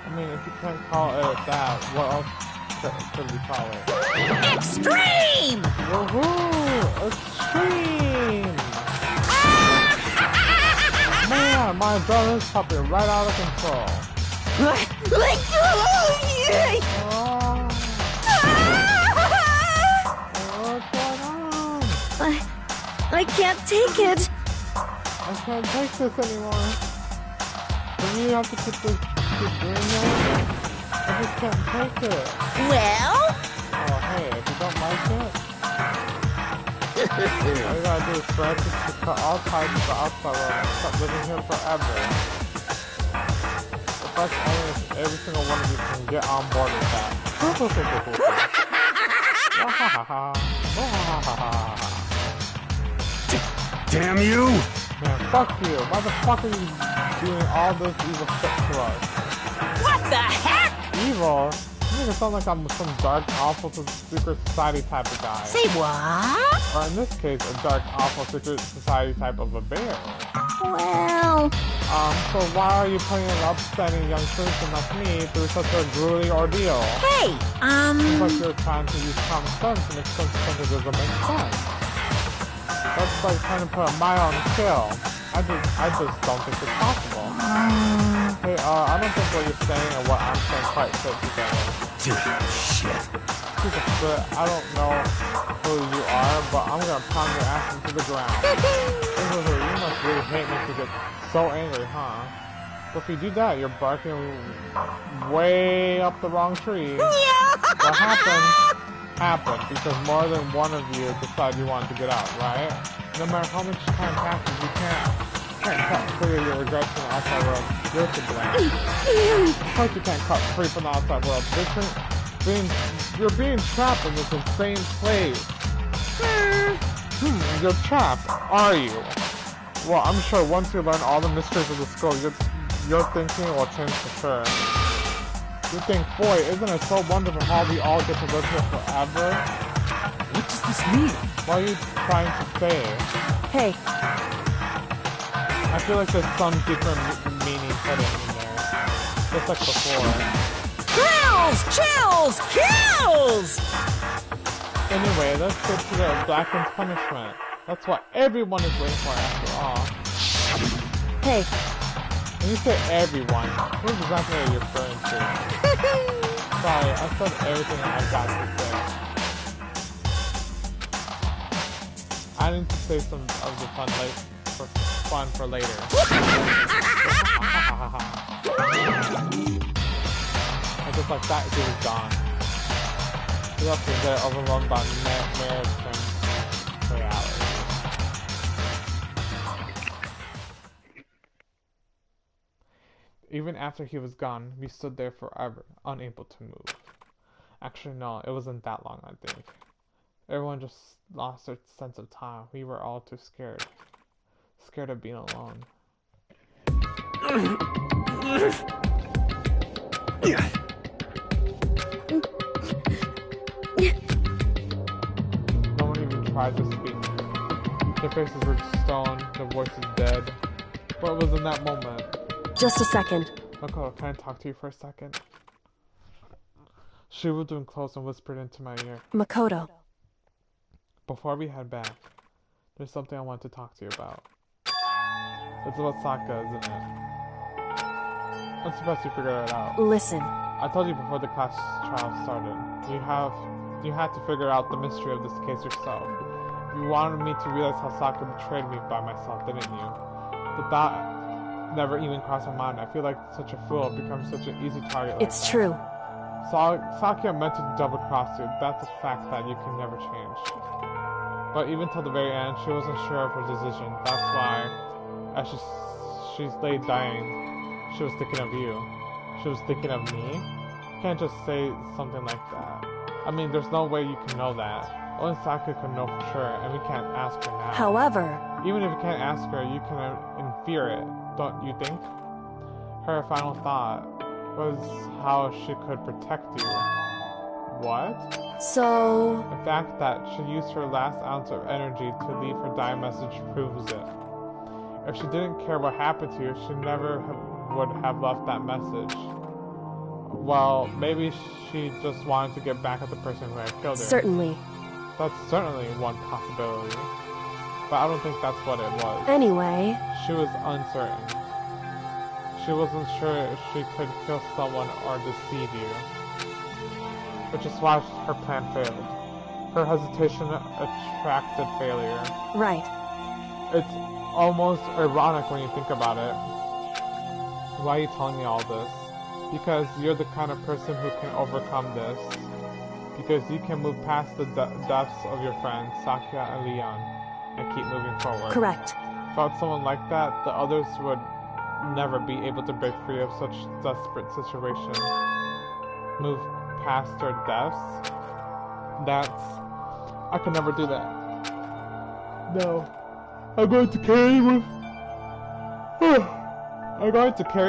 I mean, if you can't call it that, what else could we call it? Extreme! Woohoo! Extreme! Man, my adrenaline's popping right out of control. Let go! What's going on? I can't take it. I can't take this anymore. Do you have to keep doing that? I just can't take it. Well? Oh, hey, if you don't like it, all you gotta do is scratch it to cut all ties with the outside world and stop living here forever. If that's only if every single one of you can get on board with that. Damn you! Man, fuck you. Why the fuck are you doing all this evil shit to us? What the heck? Evil? You make it sound like I'm some dark, awful secret society type of guy. Say what? Or in this case, a dark, awful secret society type of a bear. Well... So why are you putting an upstanding young person like me through such a grueling ordeal? Hey, Seems like you're trying to use common sense to make sense of something that doesn't make sense. That's like trying to put a mile on the scale. I just don't think it's possible. Hey, I don't think what you're saying and what I'm saying quite fit together. Dude, shit. Piece of shit, I don't know who you are, but I'm gonna pound your ass into the ground. You must really hate me to get so angry, huh? But if you do that, you're barking way up the wrong tree. What happened because more than one of you decided you wanted to get out, right? No matter how much time passes, you can't cut free of your regrets from the outside world. You're to blame. Of course you can't cut free from the outside world. You're being trapped in this insane place. You're trapped, are you? Well, I'm sure once you learn all the mysteries of the school, your thinking will change for sure. You think, boy, isn't it so wonderful how we all get to live here forever? What does this mean? What are you trying to say? Hey. I feel like there's some deeper meaning hidden in there. Just like before. Chills! Anyway, let's get to the Blackened's punishment. That's what everyone is waiting for after all. Hey. When you say everyone, who exactly are you referring to? Sorry, I said everything I got to say. I need to say some of the fun for later. And just like that, he was gone. He left me there overrun by nightmares and reality. Even after he was gone, we stood there forever, unable to move. Actually, no, it wasn't that long, I think. Everyone just lost their sense of time. We were all too scared. Scared of being alone. No one even tried to speak. Their faces were stone, their voices dead. What was in that moment? Just a second. Makoto, can I talk to you for a second? She was doing close and whispered into my ear. Makoto. Before we head back, there's something I want to talk to you about. It's about Saka, isn't it? I'm surprised you figured it out. Listen. I told you before the class trial started. You had to figure out the mystery of this case yourself. You wanted me to realize how Saka betrayed me by myself, didn't you? The thought never even crossed my mind. I feel like such a fool becomes such an easy target. It's true. Saki meant to double-cross you. That's a fact that you can never change. But even till the very end, she wasn't sure of her decision. That's why, as she's lay dying, she was thinking of you. She was thinking of me? You can't just say something like that. I mean, there's no way you can know that. Only Saki can know for sure, and we can't ask her now. However... Even if you can't ask her, you can infer it, don't you think? Her final thought was how she could protect you. What? So... The fact that she used her last ounce of energy to leave her dying message proves it. If she didn't care what happened to you, she never would have left that message. Well, maybe she just wanted to get back at the person who had killed her. Certainly. That's certainly one possibility. But I don't think that's what it was. Anyway... She was uncertain. she wasn't sure if she could kill someone or deceive you. Which is why her plan failed. Her hesitation attracted failure. Right. It's almost ironic when you think about it. Why are you telling me all this? Because you're the kind of person who can overcome this. Because you can move past the deaths of your friends, Sakya and Leon, and keep moving forward. Correct. Without someone like that, the others would never be able to break free of such desperate situation. Move past their deaths? I could never do that. No. I'm going to carry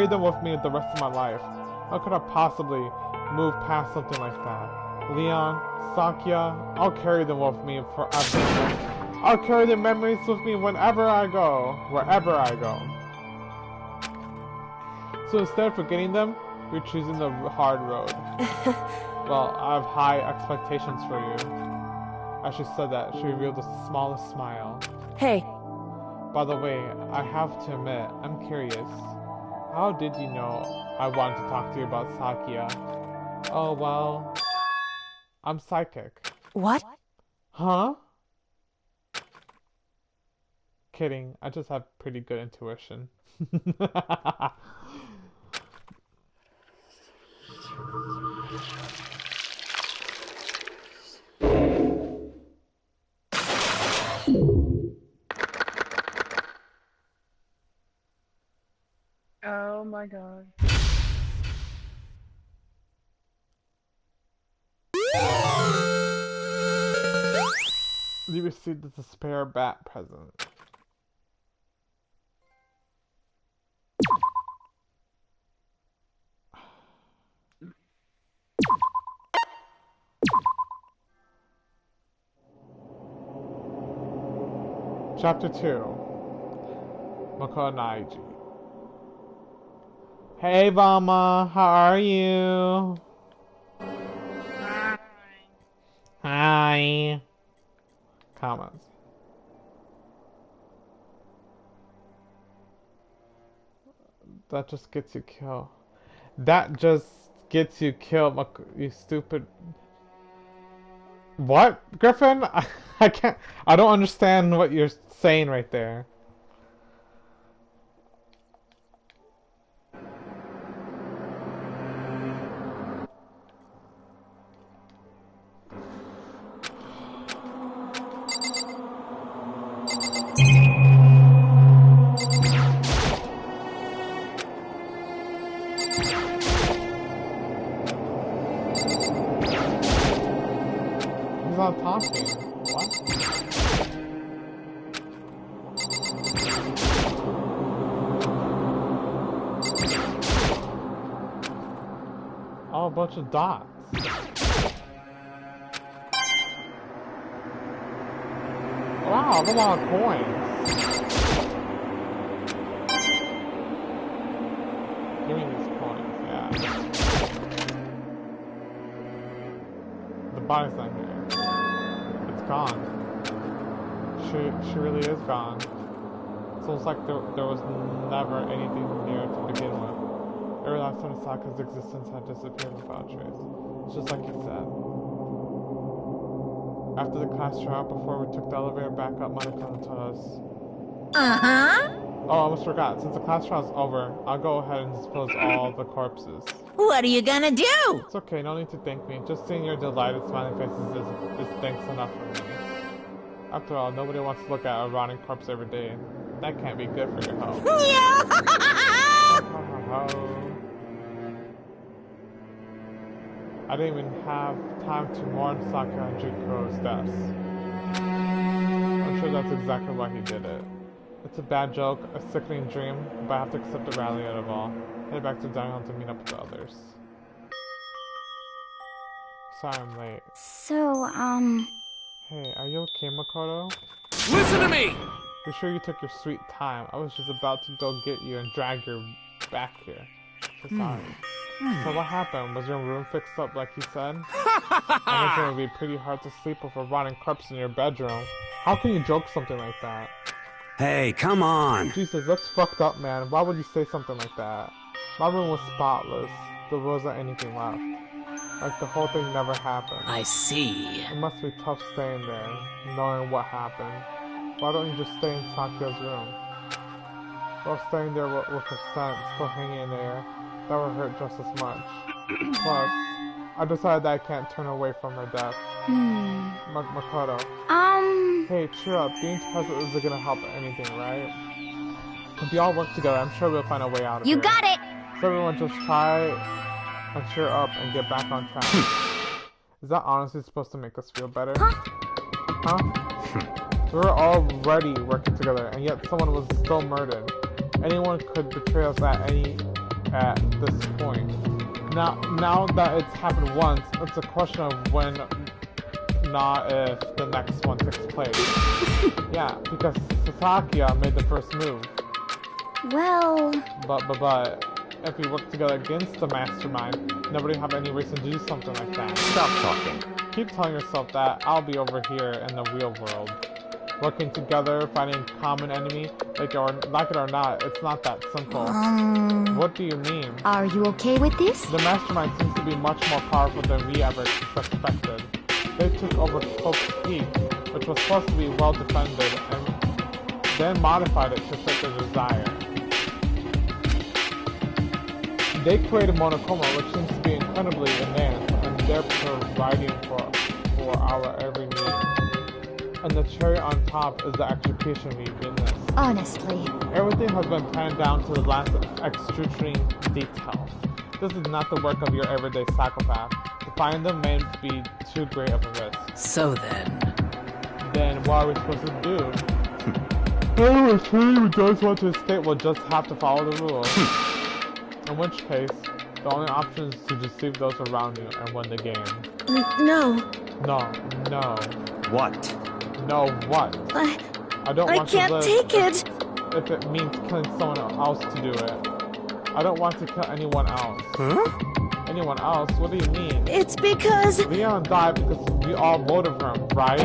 them with me the rest of my life. How could I possibly move past something like that? Leon, Sakya, I'll carry them with me forever. I'll carry their memories with me whenever I go, wherever I go. So instead of forgetting them, you're choosing the hard road. Well, I have high expectations for you. As she said that, she revealed the smallest smile. Hey. By the way, I have to admit, I'm curious. How did you know I wanted to talk to you about Sakya? Oh, well, I'm psychic. What? Huh? Kidding, I just have pretty good intuition. Oh my god. You received the spare bat present. Chapter 2. Makoto Naiji. Hey Mama, how are you? Hi. Comments. That just gets you killed. That just gets you killed, you stupid. What, Griffin? I can't. I don't understand what you're saying right there. He's not talking. What? Oh, a bunch of dots. Wow, a lot of coins. Give me these coins, yeah. The body's not here. It's gone. She really is gone. It's almost like there was never anything here to begin with. Every last time Saka's existence had disappeared without trace. It's just like you said. After the class trial, before we took the elevator back up, Monica told us. Uh-huh. Oh, I almost forgot. Since the class trial's over, I'll go ahead and dispose all the corpses. What are you gonna do? It's okay, no need to thank me. Just seeing your delighted smiling faces is thanks enough for me. After all, nobody wants to look at a rotting corpse every day. That can't be good for your health. I didn't even have time to mourn Sakya and Jukuro's deaths. I'm sure that's exactly why he did it. It's a bad joke, a sickening dream, but I have to accept the reality of it all. Head back to Dining Hall to meet up with the others. Sorry I'm late. So, Hey, are you okay, Makoto? Listen to me! Be sure you took your sweet time. I was just about to go get you and drag you back here. So sorry. So what happened? Was your room fixed up like you said? I think it would be pretty hard to sleep with a rotting corpse in your bedroom. How can you joke something like that? Hey, come on! Jesus, that's fucked up, man. Why would you say something like that? My room was spotless. There wasn't anything left. Like the whole thing never happened. I see. It must be tough staying there, knowing what happened. Why don't you just stay in Sakia's room? Well, staying there with her scent still hanging in the air, that would hurt just as much. Plus, I decided that I can't turn away from her death. Makoto. Hey, cheer up. Being present isn't gonna help anything, right? If we all work together, I'm sure we'll find a way out of You here. got it! So everyone just try and cheer up and get back on track. Is that honestly supposed to make us feel better? Huh? We were already working together, and yet someone was still murdered. Anyone could betray us at this point. Now that it's happened once, it's a question of when, not if, the next one takes place. Yeah, because Sasakia made the first move. Well... But, if we work together against the mastermind, nobody have any reason to do something like that. Stop talking. Keep telling yourself that. I'll be over here in the real world. Working together, fighting a common enemy, like it or not, it's not that simple. What do you mean? Are you okay with this? The mastermind seems to be much more powerful than we ever suspected. They took over Hope's Peak, which was supposed to be well defended, and then modified it to fit their desire. They created Monokuma, which seems to be incredibly advanced, and they're providing for our every need. And the cherry on top is the execution we witnessed. Honestly. Everything has been planned down to the last excruciating detail. This is not the work of your everyday psychopath. To find them may be too great of a risk. So then... Then what are we supposed to do? Anyone who does want to escape will just have to follow the rules. In which case, the only option is to deceive those around you and win the game. No. No. What? No, what? I don't want can't to live take it. If it means killing someone else to do it. I don't want to kill anyone else. Huh? Anyone else? What do you mean? It's because... Leon died because we all voted for him, right?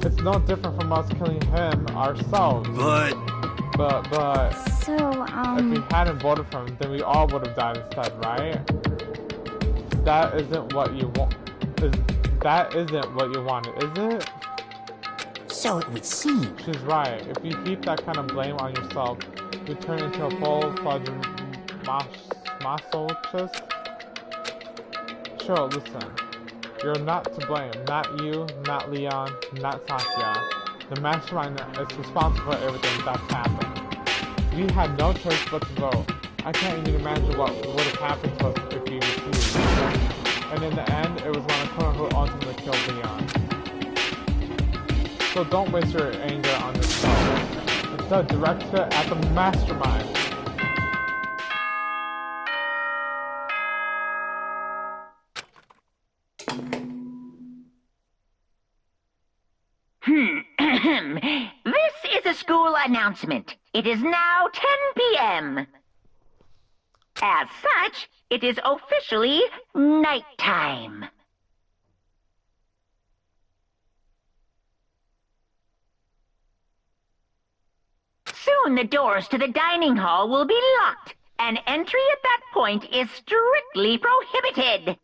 It's no different from us killing him ourselves. But... So, If we hadn't voted for him, then we all would have died instead, right? That isn't what you want. That isn't what you wanted, is it? So it would seem. She's right. If you heap that kind of blame on yourself, you turn into a full-fledged masochist. Sure, listen. You're not to blame. Not you, not Leon, not Sakia. The mastermind is responsible for everything that's happened. We had no choice but to vote. I can't even imagine what would have happened to us if we refused. And in the end, it was Monokuma who ultimately killed Leon. So don't waste your anger on yourself. Instead, direct it at the mastermind. This is a school announcement. It is now 10 p.m. As such, it is officially nighttime. Soon the doors to the dining hall will be locked, and entry at that point is strictly prohibited.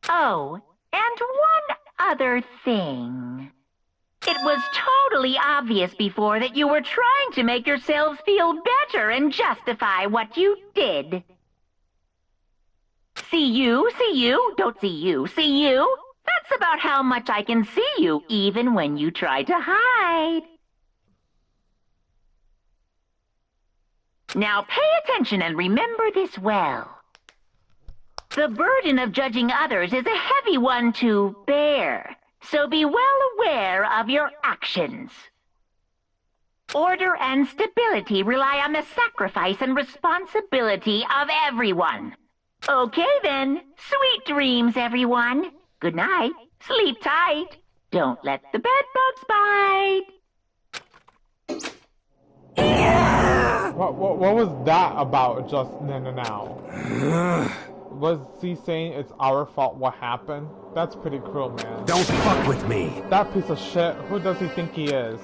Oh, and one other thing. It was totally obvious before that you were trying to make yourselves feel better and justify what you did. See you, don't see you, see you? That's about how much I can see you, even when you try to hide. Now pay attention and remember this well. The burden of judging others is a heavy one to bear, so be well aware of your actions. Order and stability rely on the sacrifice and responsibility of everyone. Okay then, sweet dreams, everyone. Good night, sleep tight. Don't let the bedbugs bite. What was that about just now? Was he saying it's our fault what happened? That's pretty cruel, man. Don't fuck with me. That piece of shit, who does he think he is?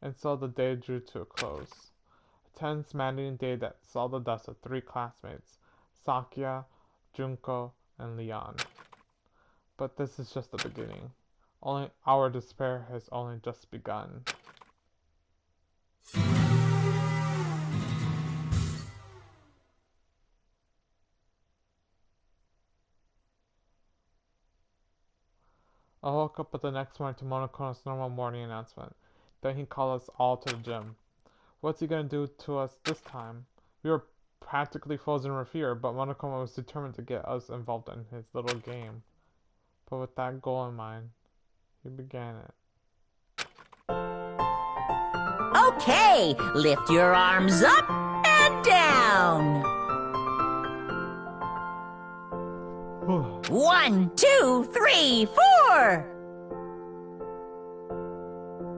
And so the day drew to a close. tense mandating day that saw the deaths of 3 classmates, Sakya, Junko, and Leon. But this is just the beginning. Only our despair has only just begun. I woke up at the next morning to Monokono's normal morning announcement. Then he called us all to the gym. What's he gonna do to us this time? We were practically frozen with fear, but Monokono was determined to get us involved in his little game. But with that goal in mind, he began it. Okay, lift your arms up and down. 1, 2, 3, 4.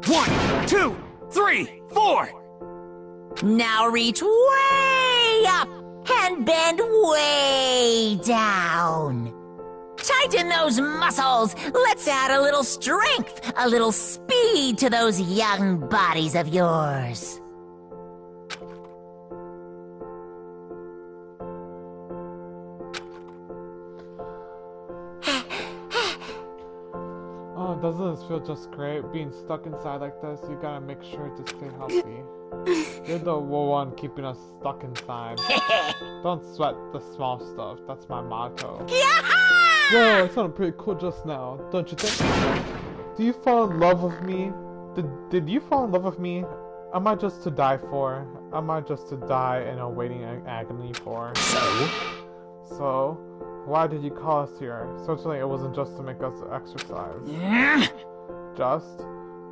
1, 2, 3, 4. Now reach way up and bend way down. Tighten those muscles. Let's add a little strength, a little speed to those young bodies of yours. Oh, doesn't this feel just great? Being stuck inside like this, you gotta make sure to stay healthy. You're the one keeping us stuck inside. Don't sweat the small stuff. That's my motto. Whoa, it sounded pretty cool just now, don't you think? Do you fall in love with me? Did you fall in love with me? Am I just to die for? Am I just to die in a waiting agony for? So? Why did you call us here? Certainly it wasn't just to make us exercise. Just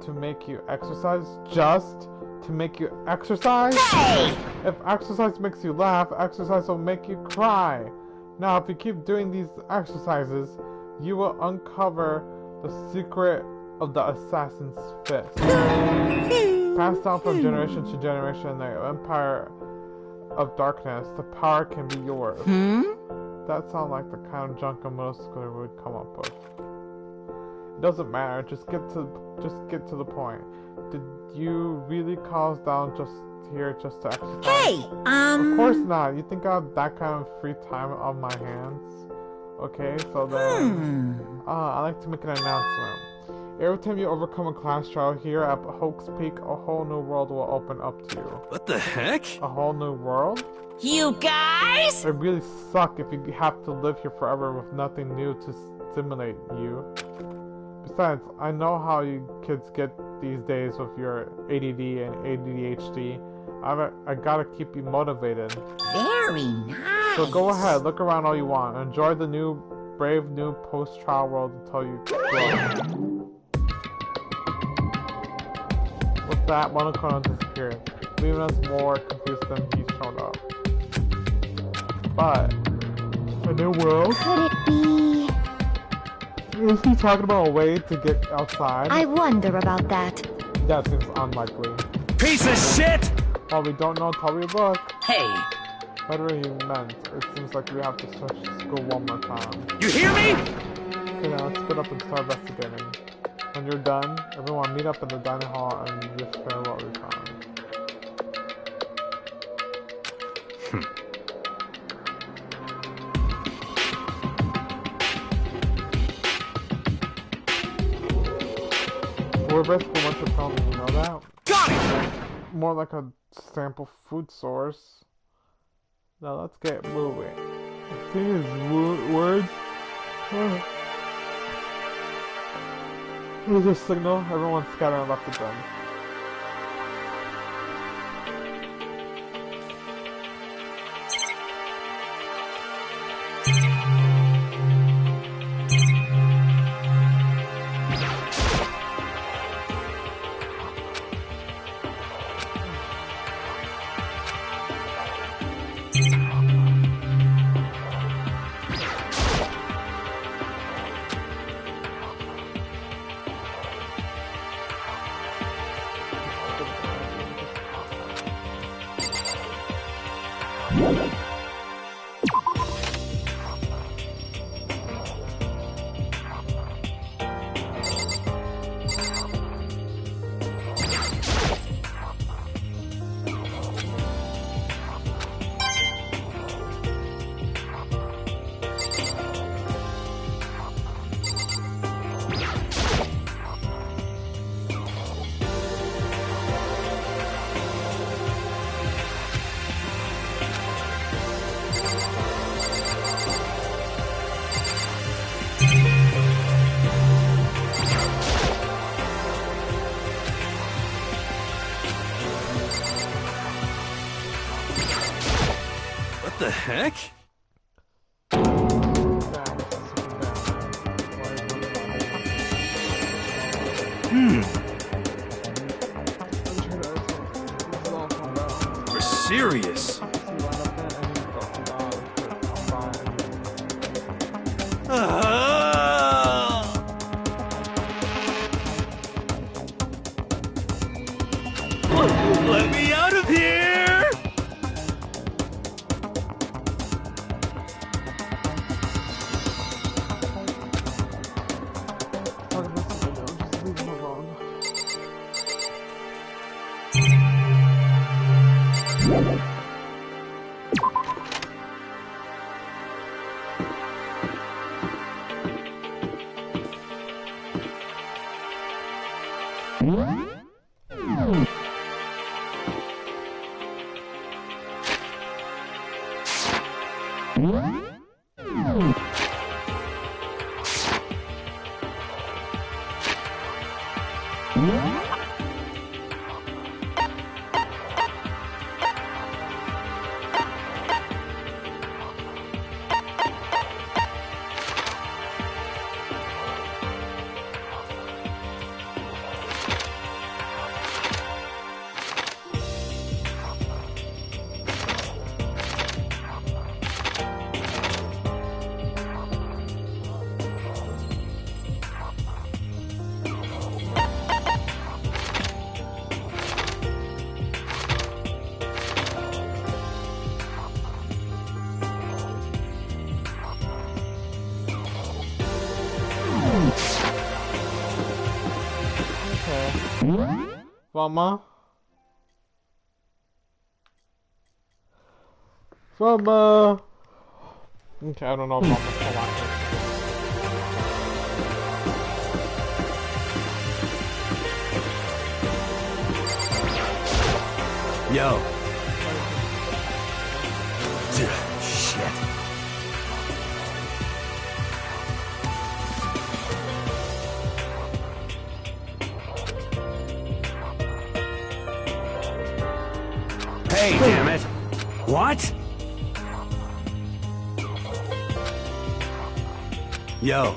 to make you exercise? Just to make you exercise? Hey! If exercise makes you laugh, exercise will make you cry. Now, if you keep doing these exercises, you will uncover the secret of the assassin's fist. Passed down from generation to generation in the Empire of Darkness, the power can be yours. That sounds like the kind of junk a middle schooler would come up with. It doesn't matter, just get to the point. Did you really call us down just here just to exercise? Hey, Of course not. You think I have that kind of free time on my hands? Okay, so then... I like to make an announcement. Every time you overcome a class trial here at Hoax Peak, a whole new world will open up to you. What the heck? A whole new world? You guys? It really sucks if you have to live here forever with nothing new to stimulate you. Besides, I know how you kids get these days with your ADD and ADHD. I gotta keep you motivated. Very nice. So go ahead, look around all you want. Enjoy the brave new post-trial world until you grow. With that, Monokono disappeared, leaving us more confused than he showed up. But a new world? Could it be? Is he talking about a way to get outside? I wonder about that. That seems unlikely. Piece of shit! Well, we don't know until we look. Hey! Whatever he meant, it seems like we have to search the school one more time. You hear me? Okay, now let's split up and start investigating. When you're done, everyone meet up in the dining hall and just share what we found. We're basically what's the problem, you know that? Got it! More like a sample food source. Now let's get moving. These words. There's a signal. Everyone scatter and left the gym. What the heck? You're serious? Let me out of here! Mama? Mama? Okay, I don't know if Mama's still watching. Yo. Shit. Hey, damn it! What? Yo.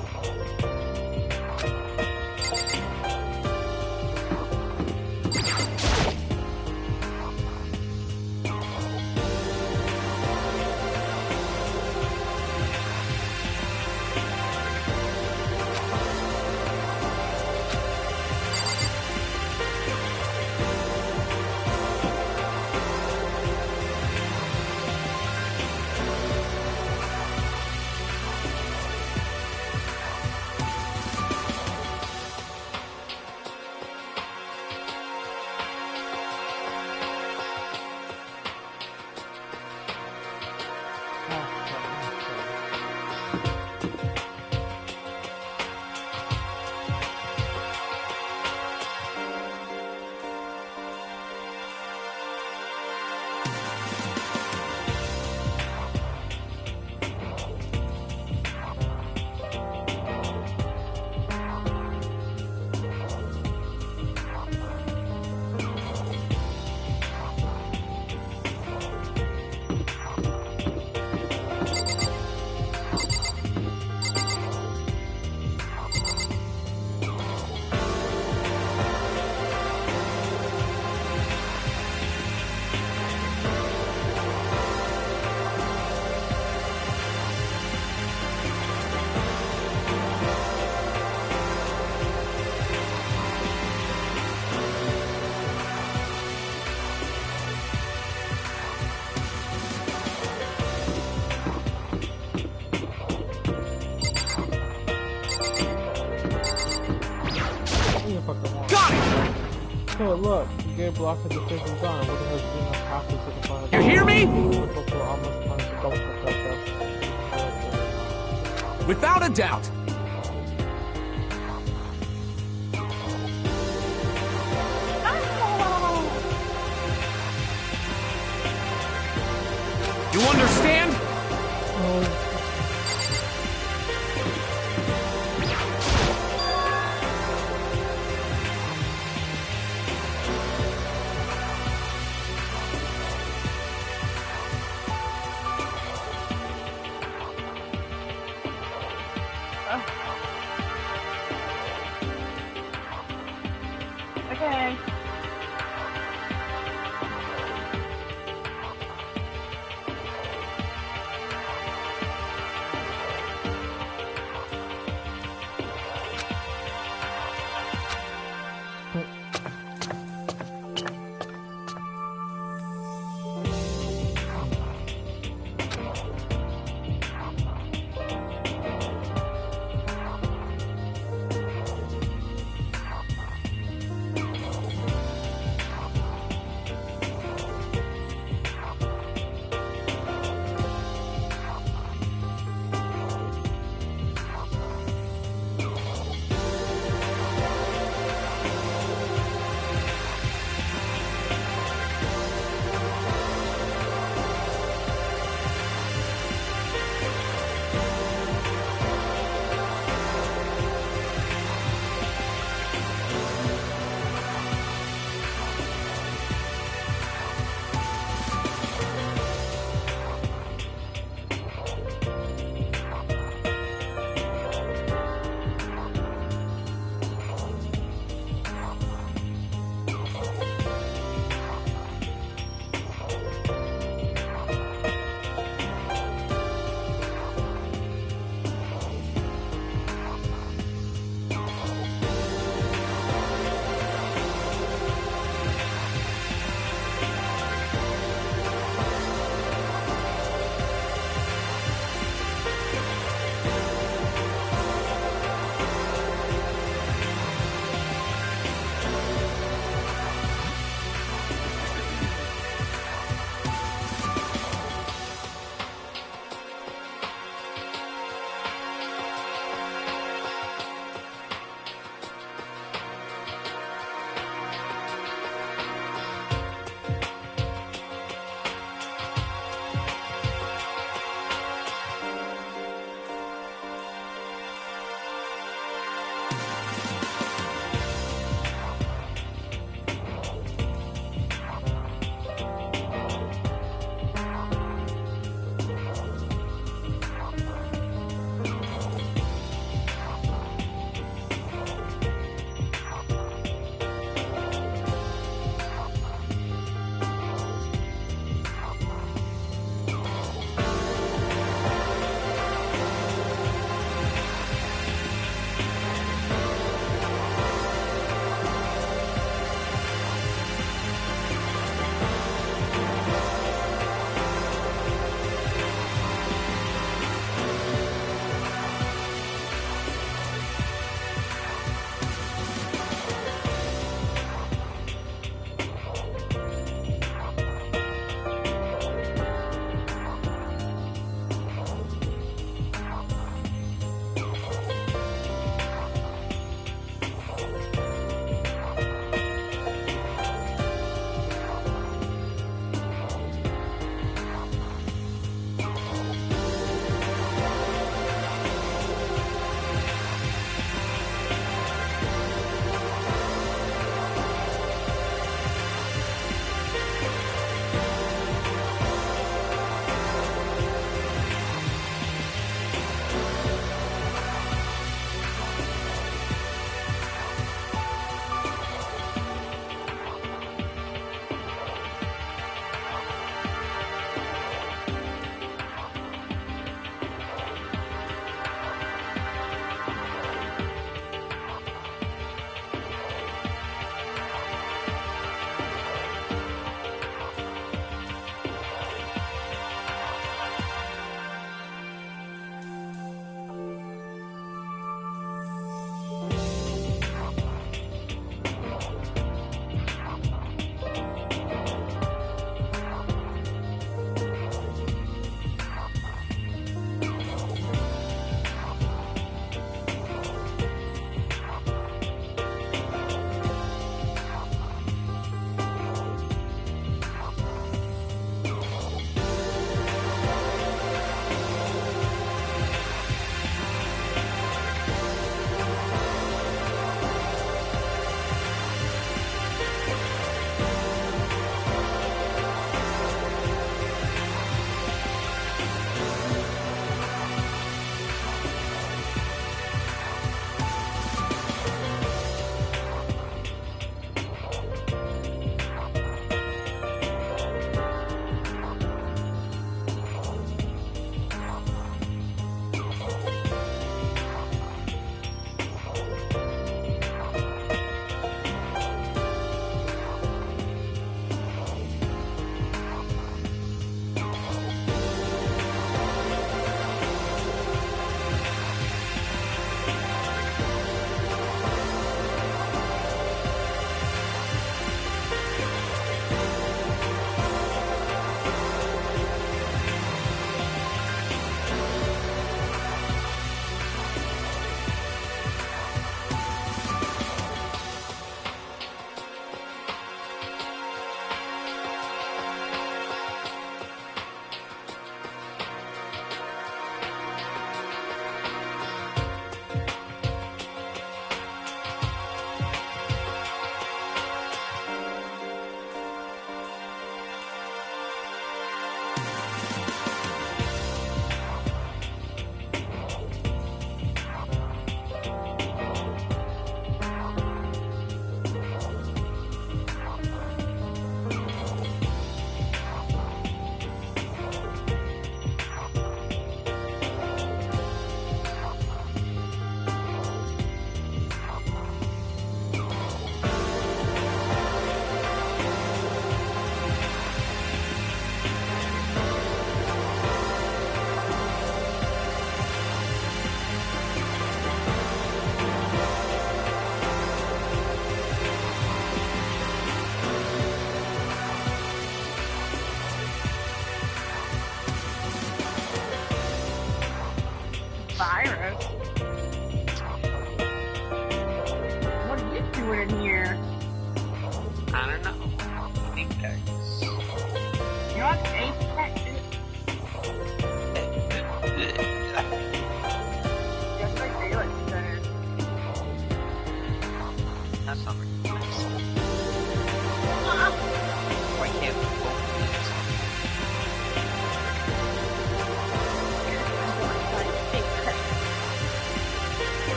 Hey, look, you gave block at the same time. What the hell is being a passive to the final? You hear me? Without a doubt. You understand?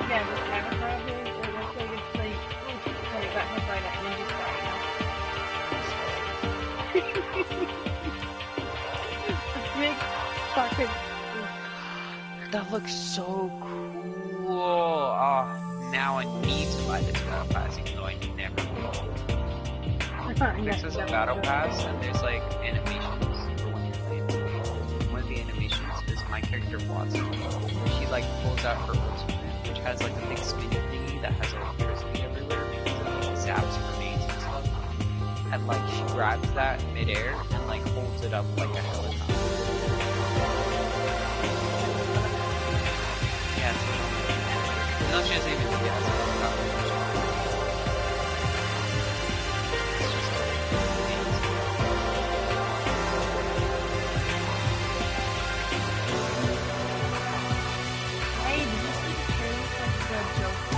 Yeah, this avatar of his, it looks like it's like, oh, it got hit by that ninja star, you know? A big fucking... That looks so cool. Oh, now I need to buy this battle pass, even though I never will. This is a battle pass, and there's like animations for when you're playing. One of the animations is my character Watson. She like pulls out her ultimate, which has like a big spinny thingy that has electricity everywhere because it zaps grenades and stuff. And like she grabs that midair and like holds it up like a helicopter. Yeah, no, she doesn't even do that. Hey, did you see the trailer for the Joker?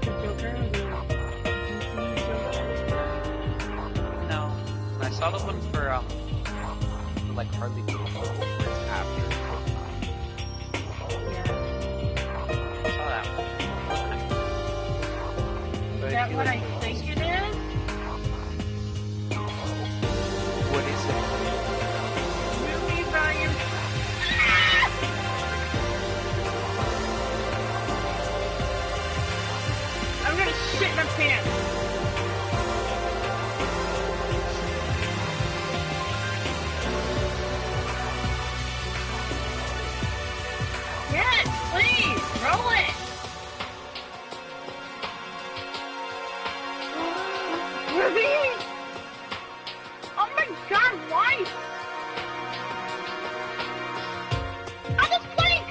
The Joker? No, I saw the one for like Harley Quinn. It's after. I saw that one. Is that what I think it is? What is it? Movie volume. I'm gonna shit my pants. Yes, please, roll it. Really? Oh my god, why? Oh, this blink!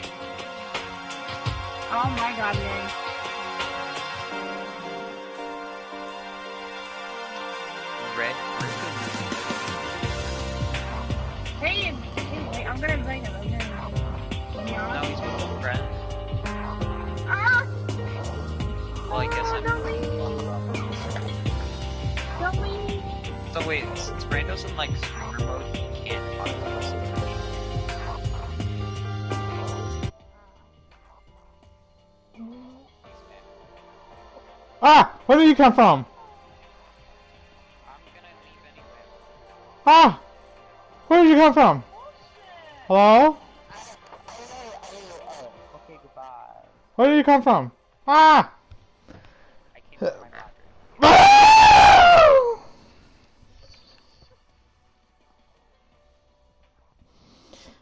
Oh my god, man. Red. Hey, wait, I'm gonna invite him. No, he's with a friend. Ah! Well, I guess I'm. Don't leave. So wait, since Brando's in like streamer mode, he can't talk to us. Ah! Where did you come from? Ah! Where did you come from? Hello? Okay, goodbye. Where did you come from? Ah! I came from my bathroom.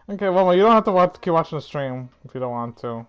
Okay, well, you don't have to keep watching the stream if you don't want to.